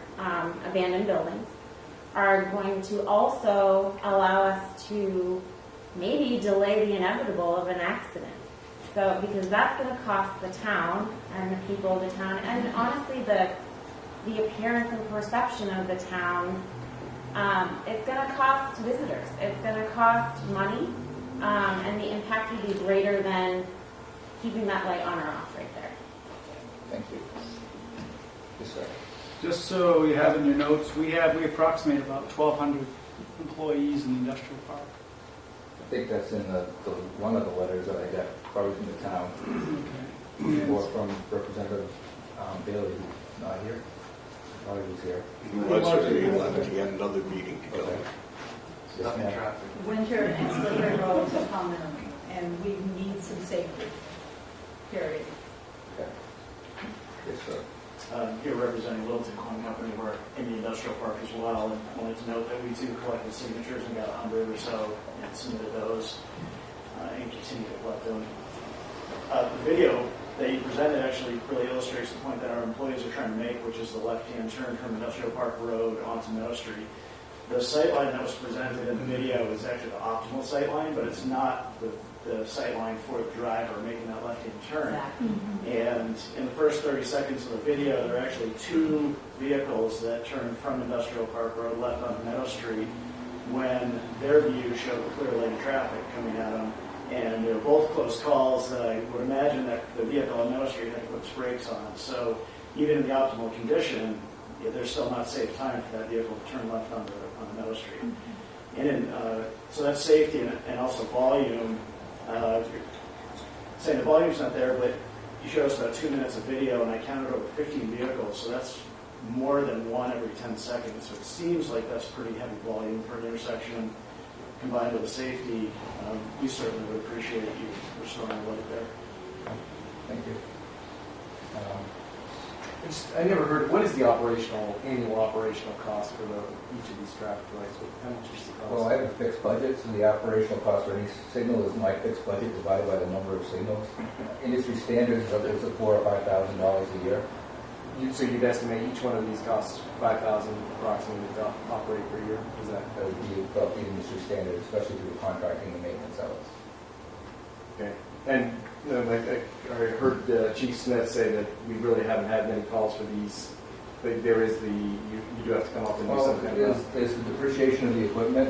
abandoned buildings, are going to also allow us to maybe delay the inevitable of an accident. So, because that's going to cost the town and the people of the town, and honestly the appearance and perception of the town, it's going to cost visitors. It's going to cost money, and the impact would be greater than keeping that light on or off right there. Thank you. Yes, sir. Just so you have in your notes, we approximate about 1,200 employees in the industrial park. I think that's in one of the letters that I got, probably from the town, or from Representative Bailey, who's not here. Probably was here. He had another meeting to go. Yes, ma'am. Winter and slippery roads are coming, and we need some safety, period. Yes, sir. Here representing Littleton Coin Company, we're in the industrial park as well, and wanted to note that we do collect the signatures, we got 100 or so, and submitted those, and continue to collect them. The video that you presented actually really illustrates the point that our employees are trying to make, which is the left-hand turn from Industrial Park Road onto Meadow Street. The sightline that was presented in the video is actually the optimal sightline, but it's not the sightline for the driver making that left-hand turn. And in the first 30 seconds of the video, there are actually two vehicles that turn from Industrial Park Road left onto Meadow Street when their view showed clear lane traffic coming at them. And they were both close calls. I would imagine that the vehicle on Meadow Street had to put its brakes on. So even in the optimal condition, there's still not safe time for that vehicle to turn left onto Meadow Street. And so that's safety and also volume. Saying the volume's not there, but you showed us about 2 minutes of video, and I counted over 15 vehicles, so that's more than one every 10 seconds. So it seems like that's pretty heavy volume for an intersection. Combined with the safety, we certainly would appreciate you restoring the light there. Thank you. I never heard, what is the annual operational cost for each of these traffic lights? How much is the cost? Well, I have a fixed budget, so the operational cost for any signal is my fixed budget divided by the number of signals. Industry standards is upwards of $4,000 or $5,000 a year. So you'd estimate each one of these costs $5,000 approximately to operate per year? That would be above the industry standard, especially through contracting and maintenance outlets. Okay. And like I heard Chief Smith say that we really haven't had many calls for these. But there is you do have to come up and do something. There's the depreciation of the equipment,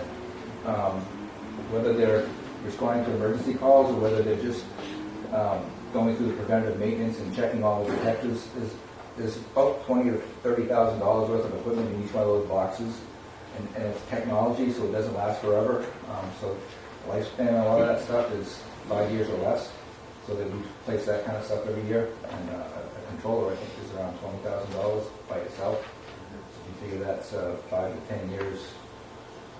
whether they're responding to emergency calls or whether they're just going through the preventative maintenance and checking all the detectors. There's about $20,000 to $30,000 worth of equipment in each one of those boxes, and it's technology, so it doesn't last forever. So the lifespan on a lot of that stuff is 5 years or less. So they replace that kind of stuff every year, and a controller I think is around $20,000 by itself. So if you figure that's 5 to 10 years,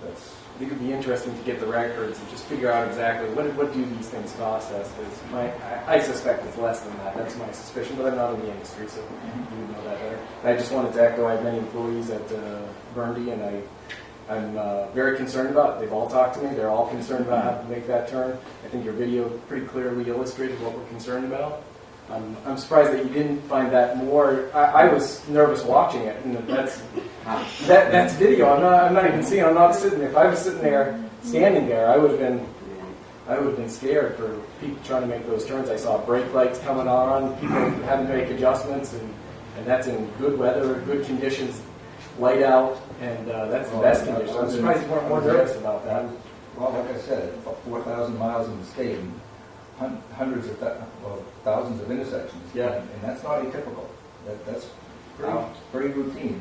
that's. I think it would be interesting to get the records and just figure out exactly what do these things cost us. Because I suspect it's less than that. That's my suspicion, but I'm not in the industry, so you would know that better. And I just wanted to echo, I have many employees at Burndy, and I'm very concerned about it. They've all talked to me. They're all concerned about how to make that turn. I think your video pretty clearly illustrated what we're concerned about. I'm surprised that you didn't find that more. I was nervous watching it, and that's video. I'm not even seeing. I'm not sitting there. If I was sitting there, standing there, I would have been scared for people trying to make those turns. I saw brake lights coming on, people having to make adjustments, and that's in good weather, good conditions, light out, and that's the best conditions. I'm surprised you weren't more nervous about that. Well, like I said, 4,000 miles in the state, and hundreds of thousands of intersections. Yeah. And that's not atypical. That's pretty routine.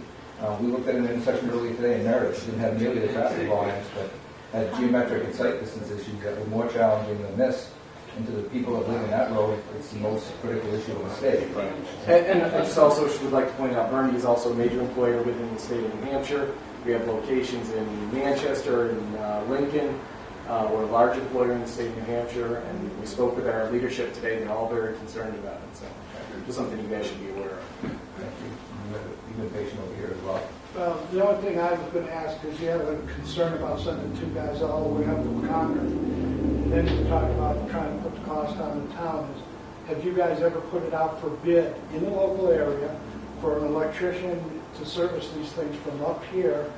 We looked at an intersection earlier today in Meredith. It didn't have nearly the traffic volumes, but had geometric and sight distance issues that were more challenging than this. And to the people that live in that road, it's the most critical issue in the state. Right. And I just also would like to point out, Burndy is also a major employer within the state of New Hampshire. We have locations in Manchester and Lincoln. We're a large employer in the state of New Hampshire, and we spoke with our leadership today. They're all very concerned about it. So just something you guys should be aware of. Thank you. You've been patient over here as well. Well, the only thing I was going to ask is you have a concern about sending two guys all the way up to Concord. And then you talk about trying to put the cost on the town. Have you guys ever put it out for bid in the local area for an electrician to service these things from up here?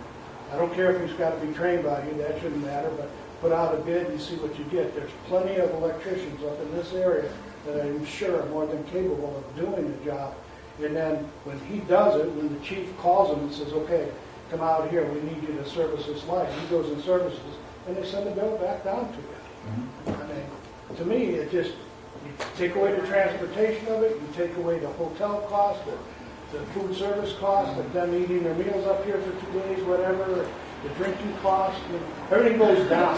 I don't care if he's got to be trained by you, that shouldn't matter, but put out a bid and see what you get. There's plenty of electricians up in this area that I'm sure are more than capable of doing the job. And then when he does it, when the chief calls him and says, okay, come out here, we need you to service this light, he goes and services, and they send the bill back down to you. I mean, to me, it just, you take away the transportation of it, you take away the hotel cost, or the food service cost of them eating their meals up here for 2 days, whatever, the drinking cost, everything goes down.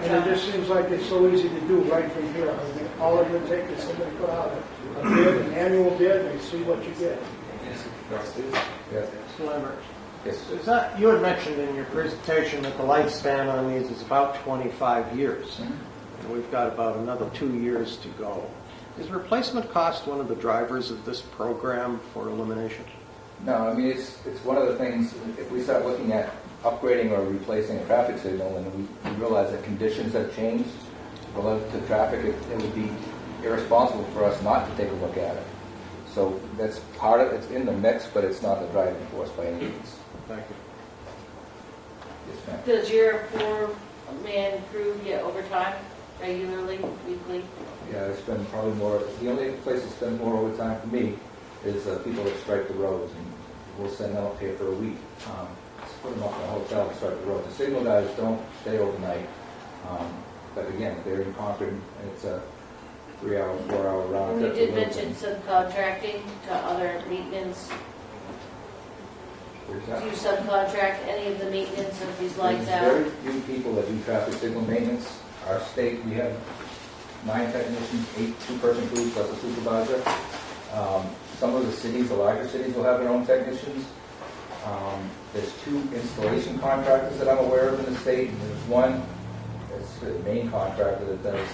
And it just seems like it's so easy to do right from here. I mean, all it would take is somebody put out a bid, an annual bid, and they see what you get. Mr. Lambert, is that, you had mentioned in your presentation that the lifespan on these is about 25 years, and we've got about another 2 years to go. Is replacement cost one of the drivers of this program for elimination? No, I mean, it's one of the things, if we start looking at upgrading or replacing a traffic signal and we realize that conditions have changed relative to traffic, it would be irresponsible for us not to take a look at it. So that's part of it's in the mix, but it's not the driving force by any means. Thank you. Yes, ma'am. Does your four-man crew get overtime regularly, weekly? Yeah, it's been probably more, the only place that's been more overtime for me is people that strike the roads, and we'll send them up here for a week. Put them up in a hotel and start the road. The signal guys don't stay overnight, but again, they're in Concord, and it's a 3-hour, 4-hour round. You did mention subcontracting to other maintenance. Do you subcontract any of the maintenance of these lights out? There's very few people that do traffic signal maintenance. Our state, we have 9 technicians, 8 two-person crews plus a supervisor. Some of the cities, the larger cities, will have their own technicians. There's 2 installation contractors that I'm aware of in the state. And there's one that's the main contractor that does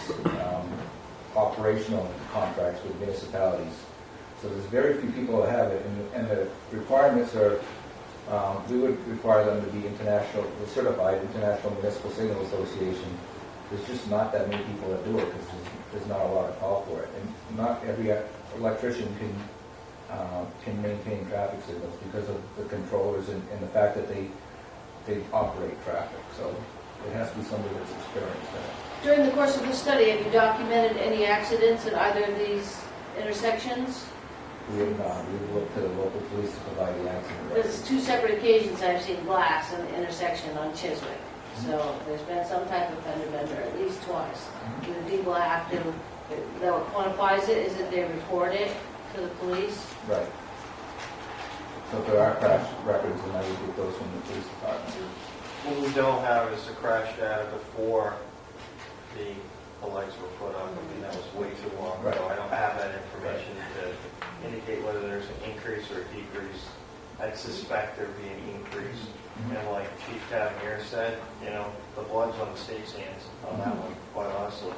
operational contracts with municipalities. So there's very few people that have it, and the requirements are, we would require them to be certified International Municipal Signal Association. There's just not that many people that do it because there's not a lot of call for it, and not every electrician can maintain traffic signals because of the controllers and the fact that they operate traffic. So it has to be somebody that's experienced in it. During the course of the study, have you documented any accidents at either of these intersections? We have not. We've looked to the local police to provide the accident records. There's 2 separate occasions I've seen glass in the intersection on Chiswick. So there's been some type of fender bender at least twice. The people have to, that what quantifies it is that they report it to the police. Right. So if there are crash records, then I would get those from the police department. What we don't have is the crash data before the lights were put up. I mean, that was way too long ago. I don't have that information to indicate whether there's an increase or a decrease. I'd suspect there'd be an increase. And like Chief Tavernier said, the blood's on the state's hands on that one, quite honestly.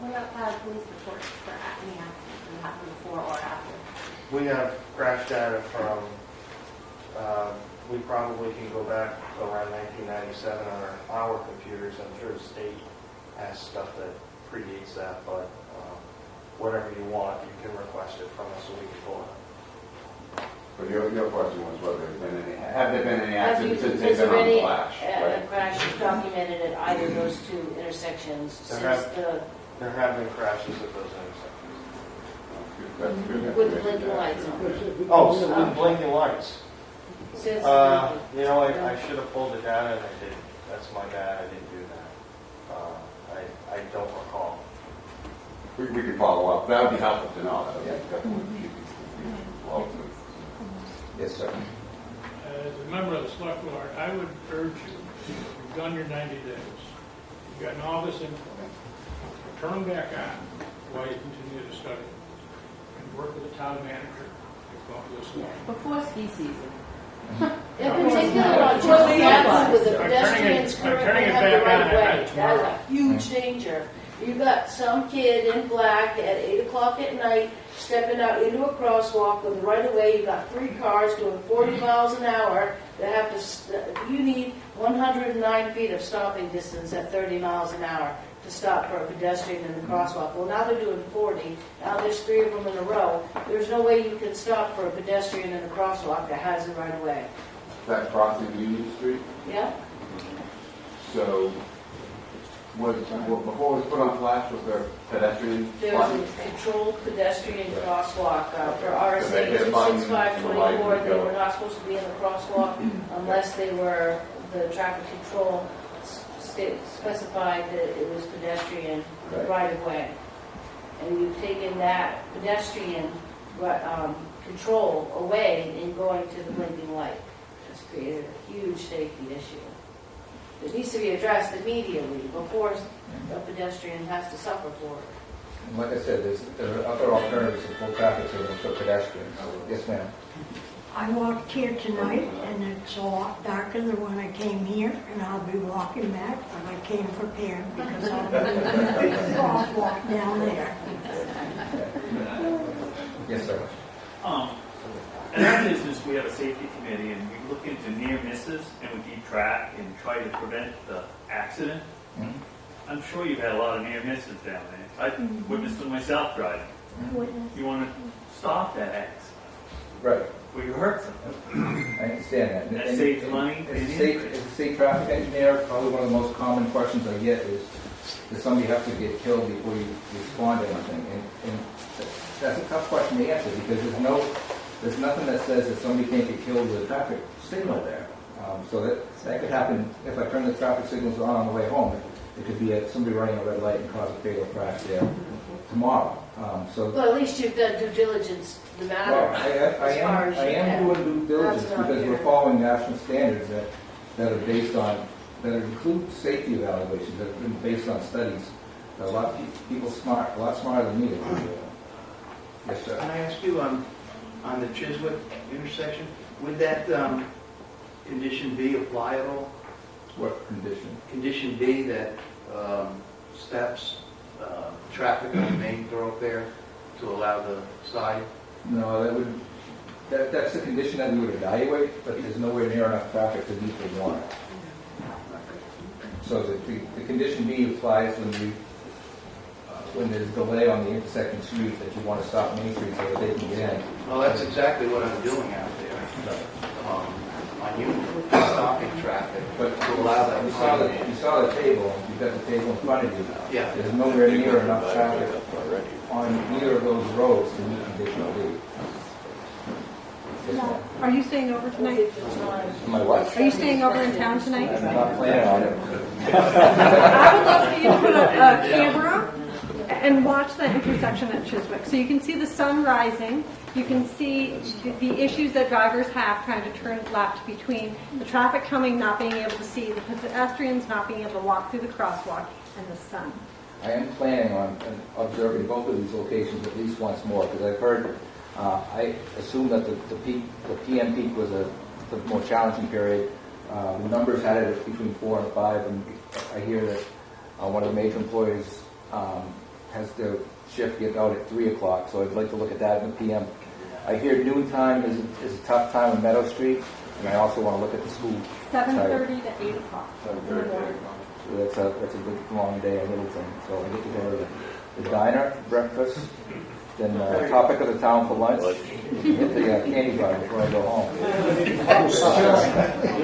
What about police reports for any accidents that happened before or after? We have crash data from, we probably can go back around 1997 on our computers. I'm sure the state has stuff that predates that, but whatever you want, you can request it from us so we can pull it up. But your question was whether have there been any accidents since they've Has been there on any Flash? crashes documented at either of those 2 intersections since There have been crashes at those intersections. That's good. with the blinking lights on? With blinking lights. Since I should have pulled the data and I didn't. That's my bad. I didn't do that. I don't recall. We can follow up. That would be helpful to know. That would definitely be helpful. Yes, sir. As a member of the select board, I would urge you, you've done your 90 days, you've gotten all this info, turn them back on while you continue to study, and work with the town manager to go this way. Before ski season. In particular, on Chiswick Avenue with the pedestrians currently have the right of way. That is a huge danger. You've got some kid in black at 8 o'clock at night stepping out into a crosswalk with the right of way. You've got 3 cars doing 40 miles an hour that have to, you need 109 feet of stopping distance at 30 miles an hour to stop for a pedestrian in the crosswalk. Well, now they're doing 40. Now there's 3 of them in a row. There's no way you can stop for a pedestrian in a crosswalk that has the right of way. That crossing Union Street? Yeah? So, before it was put on Flash, was there pedestrian? There was a controlled pedestrian crosswalk for RSA So they hit a button, 6524. the light They would go. were not supposed to be in the crosswalk unless they were, the traffic control specified that it was pedestrian right of way. And you've taken that pedestrian control away and going to the blinking light. It's created a huge safety issue. It needs to be addressed immediately before a pedestrian has to suffer for it. And like I said, there are other alternatives to full traffic signals for pedestrians. Yes, ma'am. I walked here tonight, and it's a lot darker than when I came here, and I'll be walking back, but I came prepared because I'll be in the crosswalk down there. Yes, sir. In our business, we have a safety committee, and we look into near misses, and we keep track and try to prevent the accident. Mm-hmm. I'm sure you've had a lot of near misses down there. I've witnessed them myself driving. You want to stop that accident. Right. Well, you hurt someone. I understand that. That saves money. As a state traffic engineer, probably one of the most common questions I get is, does somebody have to get killed before you respond to anything? And that's a tough question to answer because there's nothing that says that somebody can't get killed with a traffic signal there. So that could happen if I turn the traffic signals on the way home. It could be somebody running a red light and cause a fatal crash there tomorrow. Well, at least you've done due diligence, no matter Well, as far I as you am can. doing due diligence That's not because we're fair. following national standards that are based on, that include safety evaluations, that have been based on studies. A lot of people a lot smarter than me. Yes, sir. Can I ask you, on the Chiswick intersection, would that condition B apply at all? What condition? Condition B, that steps, traffic on the main thoroughfare to allow the side? No, that's a condition that we would evaluate, but there's nowhere near enough traffic to meet the warrant. So the condition B applies when there's delay on the intersecting street that you want to stop Main Street so that they can get in. Well, that's exactly what I'm doing out there. On Union, stopping traffic, but to allow that. You saw the table, you've got the table in front of you. Yeah. There's nowhere near enough traffic on either of those roads to meet condition B. Yes, ma'am. Are you staying over tonight? My wife. Are you staying over in town tonight? I'm not planning on it. I would love for you to put a camera and watch that intersection at Chiswick. So you can see the sun rising. You can see the issues that drivers have trying to turn left between the traffic coming, not being able to see, the pedestrians not being able to walk through the crosswalk, and the sun. I am planning on observing both of these locations at least once more because I've heard, I assume that the PM peak was the more challenging period. The numbers had it between 4 and 5, and I hear that one of the major employees has their shift get out at 3 o'clock, so I'd like to look at that in the PM. I hear noontime is a tough time on Meadow Street, and I also want to look at the school. 7:30 to 8 o'clock. in the morning. So that's a good long day in Littleton. So I get to go to the diner, breakfast, then topic of the town for lunch, hit the candy bar before I go home. You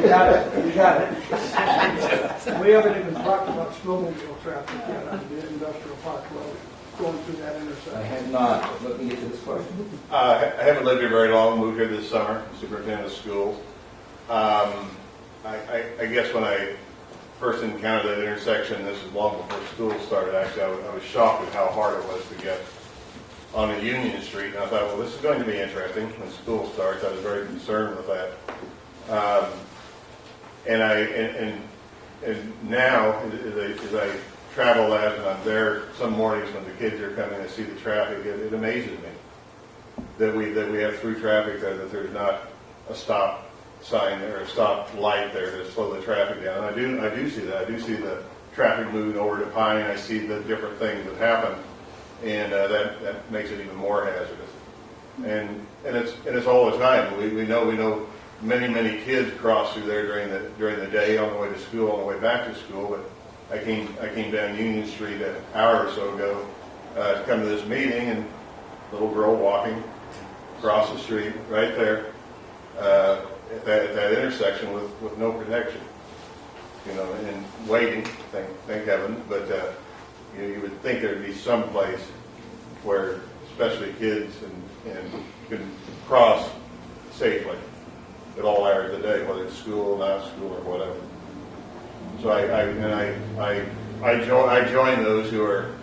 got it, you got it. We haven't even talked about snowmobile traffic yet on the industrial park road, going through that intersection. I have not. Let me get to this question. I haven't lived here very long, moved here this summer, superintendent of schools. I guess when I first encountered that intersection, this is long before school started, actually, I was shocked at how hard it was to get on a Union Street. And I thought, well, this is going to be interesting when school starts. I was very concerned with that. And now, as I travel that and I'm there some mornings when the kids are coming and see the traffic, it amazes me that we have through traffic there, that there's not a stop sign or a stop light there to slow the traffic down. And I do see that. I do see the traffic moving over to Pine. I see the different things that happen, and that makes it even more hazardous. And it's all the time. We know many kids cross through there during the day on the way to school, on the way back to school. But I came down Union Street an hour or so ago to come to this meeting, and a little girl walking across the street right there at that intersection with no protection, and waiting. Thank heaven. But you would think there'd be some place where, especially kids, and can cross safely at all hours of the day, whether it's school, not school, or whatever. So I join those who are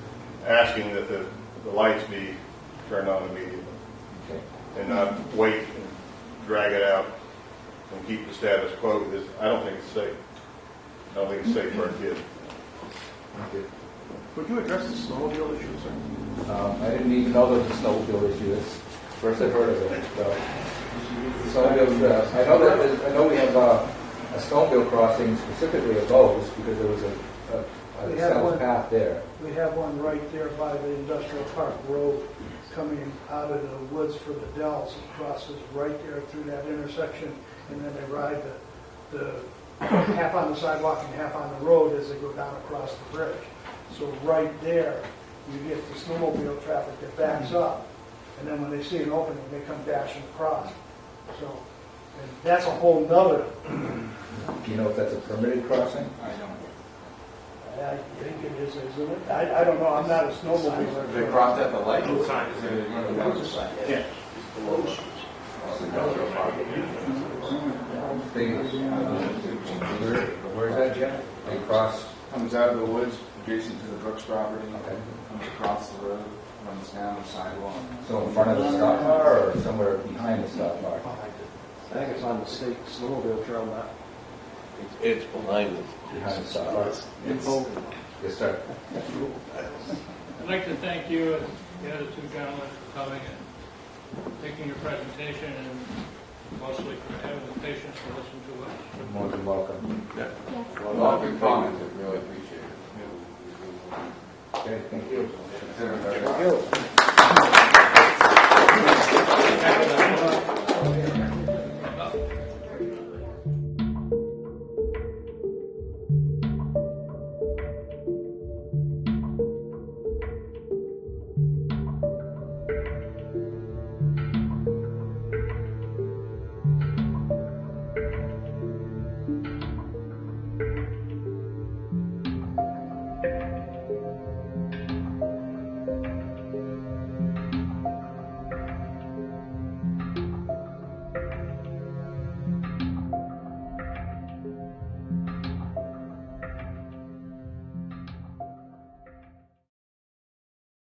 asking that the lights be turned on immediately. Okay. and not wait and drag it out and keep the status quo. Because I don't think it's safe. I don't think it's safe for our kids. Would you address the snowmobile issue, sir? I didn't even know there was a snowmobile issue. It's first I've heard of it. Snowmobiles, I know we have a snowmobile crossing specifically of those because there was a We have settled one. path there. We have one right there by the Industrial Park Road coming out of the woods for the Dells. It crosses right there through that intersection, and then they ride the half on the sidewalk and half on the road as they go down across the bridge. So right there, you get the snowmobile traffic that backs up, and then when they see an opening, they come dashing across. So, and that's a whole nother. Do you know if that's a permitted crossing? I think it is, isn't it? I don't know, I'm not a snowmobiler. They crossed at the light? Yeah. Where's that, Jim? They cross. Comes out of the woods adjacent to the Brooks property, comes across the road, runs down the sidewalk. So in front of the stop bar or somewhere behind the stop bar? I think it's on the state snowmobile trail map. It's behind Behind the stop bar. Yes, sir. I'd like to thank you and the other two gentlemen for coming and making your presentation and mostly for having the patience to listen to us. More than welcome. Well, good comments, I really appreciate it. Okay, thank you. Consider it our- Thank you.